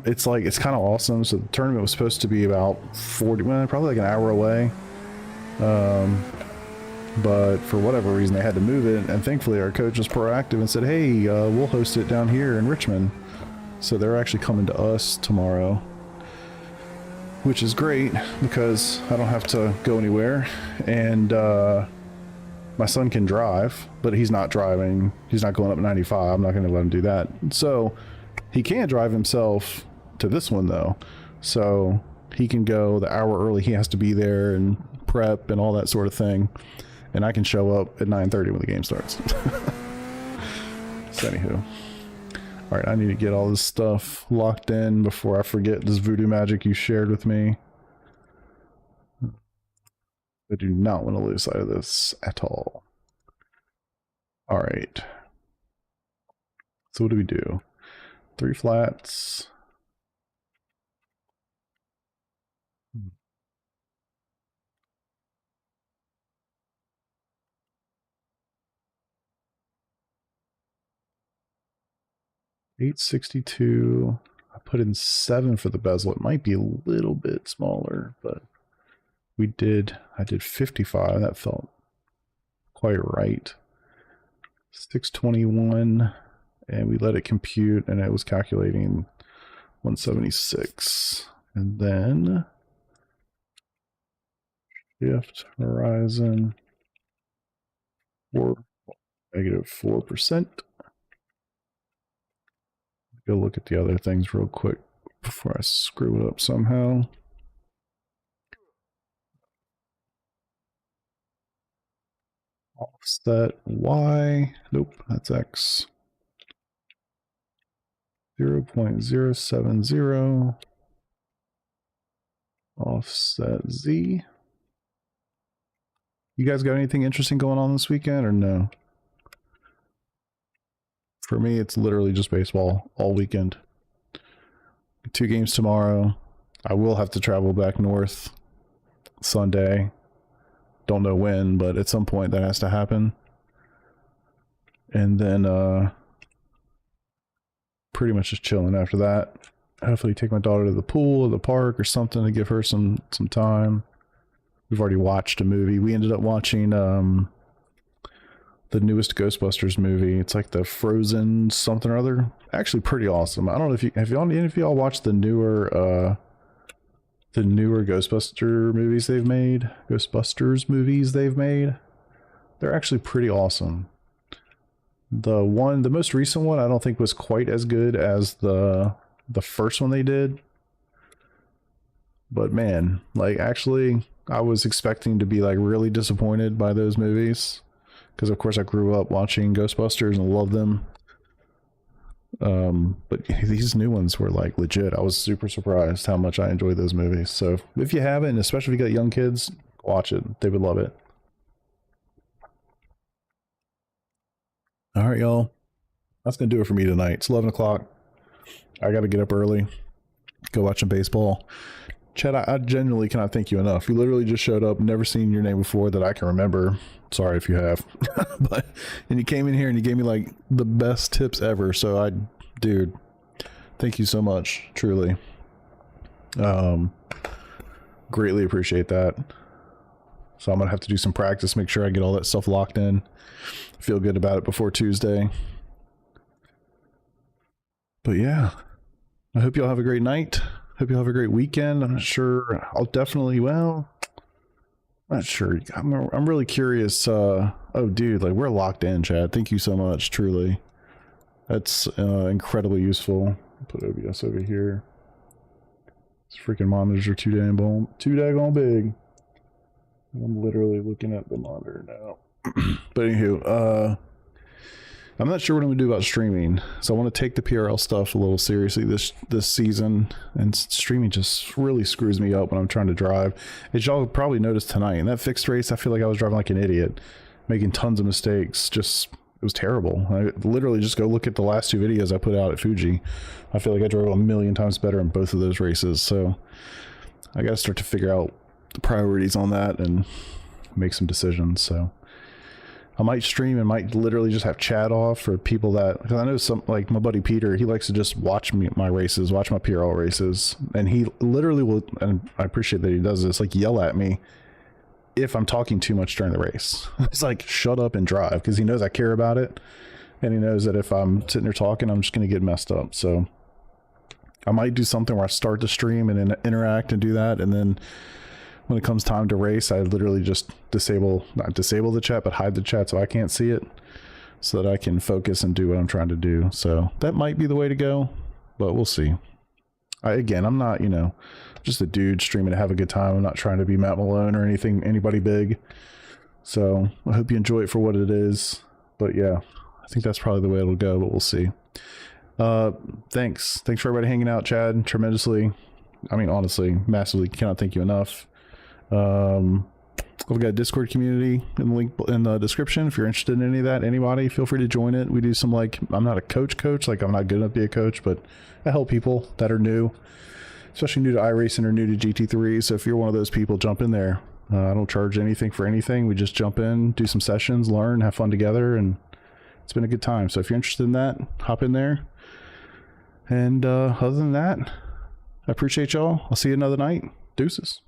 It's kind of awesome. So the tournament was supposed to be about 40, well, probably like an hour away. But for whatever reason, they had to move it. And thankfully, our coach was proactive and said, hey, we'll host it down here in Richmond. So they're actually coming to us tomorrow, which is great because I don't have to go anywhere. And my son can drive, but he's not driving. He's not going up 95. I'm not going to let him do that. So he can drive himself to this one, though. So he can go the hour early. He has to be there and prep and all that sort of thing. And I can show up at 9:30 when the game starts. So anywho. Alright, I need to get all this stuff locked in before I forget this voodoo magic you shared with me. I do not want to lose sight of this at all. Alright. So what do we do? 3 flats. $862. I put in 7 for the bezel. It might be a little bit smaller, but I did 55. That felt quite right. 621, and we let it compute, and it was calculating 176. And then shift horizon -4%. Go look at the other things real quick before I screw it up somehow. Offset Y. Nope, that's X. 0.070. Offset Z. You guys got anything interesting going on this weekend or no? For me, it's literally just baseball all weekend. 2 games tomorrow. I will have to travel back north Sunday. Don't know when, but at some point that has to happen. And then pretty much just chilling after that. Hopefully take my daughter to the pool or the park or something to give her some time. We've already watched a movie. We ended up watching the newest Ghostbusters movie. It's like the Frozen something or other. Actually pretty awesome. I don't know if any of y'all watched the newer the newer Ghostbusters movies they've made, they're actually pretty awesome. The most recent one, I don't think was quite as good as the first one they did. But man, like, actually, I was expecting to be like really disappointed by those movies, because of course I grew up watching Ghostbusters and loved them. But these new ones were like legit. I was super surprised how much I enjoyed those movies. So if you haven't, especially if you got young kids, watch it. They would love it. All right, y'all. That's gonna do it for me tonight. It's 11 o'clock. I gotta get up early, go watch some baseball. Chad, I genuinely cannot thank you enough. You literally just showed up, never seen your name before that I can remember. Sorry if you have. And you came in here and you gave me like the best tips ever. So dude, thank you so much, truly. Greatly appreciate that. So I'm gonna have to do some practice, make sure I get all that stuff locked in. Feel good about it before Tuesday. But yeah, I hope y'all have a great night. Hope you'll have a great weekend. I'm not sure. I'll definitely, well, I'm not sure. I'm really curious. Oh, dude, like, we're locked in, Chad. Thank you so much, truly. That's incredibly useful. Put OBS over here. These freaking monitors are too daggone big. I'm literally looking at the monitor now. But anywho, I'm not sure what I'm gonna do about streaming, so I want to take the PRL stuff a little seriously this season, and streaming just really screws me up when I'm trying to drive. As y'all probably noticed tonight, in that fixed race, I feel like I was driving like an idiot, making tons of mistakes. Just, it was terrible. I literally just go look at the last two videos I put out at Fuji. I feel like I drove a million times better in both of those races, so I gotta start to figure out the priorities on that and make some decisions. So I might stream and might literally just have chat off for people that, because I know some, like my buddy Peter, he likes to just watch my races, watch my PRL races, and he literally will, and I appreciate that he does this, like yell at me if I'm talking too much during the race. He's like, shut up and drive, because he knows I care about it, and he knows that if I'm sitting there talking, I'm just going to get messed up. So I might do something where I start the stream and then interact and do that, and then when it comes time to race, I literally just not disable the chat, but hide the chat so I can't see it, so that I can focus and do what I'm trying to do. So that might be the way to go, but we'll see. I'm not, just a dude streaming to have a good time. I'm not trying to be Matt Malone or anybody big. So I hope you enjoy it for what it is. But yeah, I think that's probably the way it'll go, but we'll see. Thanks for everybody hanging out, Chad, tremendously. I mean, honestly, massively cannot thank you enough. We've got a Discord community in the link in the description. If you're interested in any of that, anybody, feel free to join it. We do some, like, I'm not a coach, like I'm not good enough to be a coach, but I help people that are new, especially new to iRacing or new to GT3. So if you're one of those people, jump in there. I don't charge anything for anything. We just jump in, do some sessions, learn, have fun together, and it's been a good time. So if you're interested in that, hop in there. And other than that, I appreciate y'all. I'll see you another night. Deuces.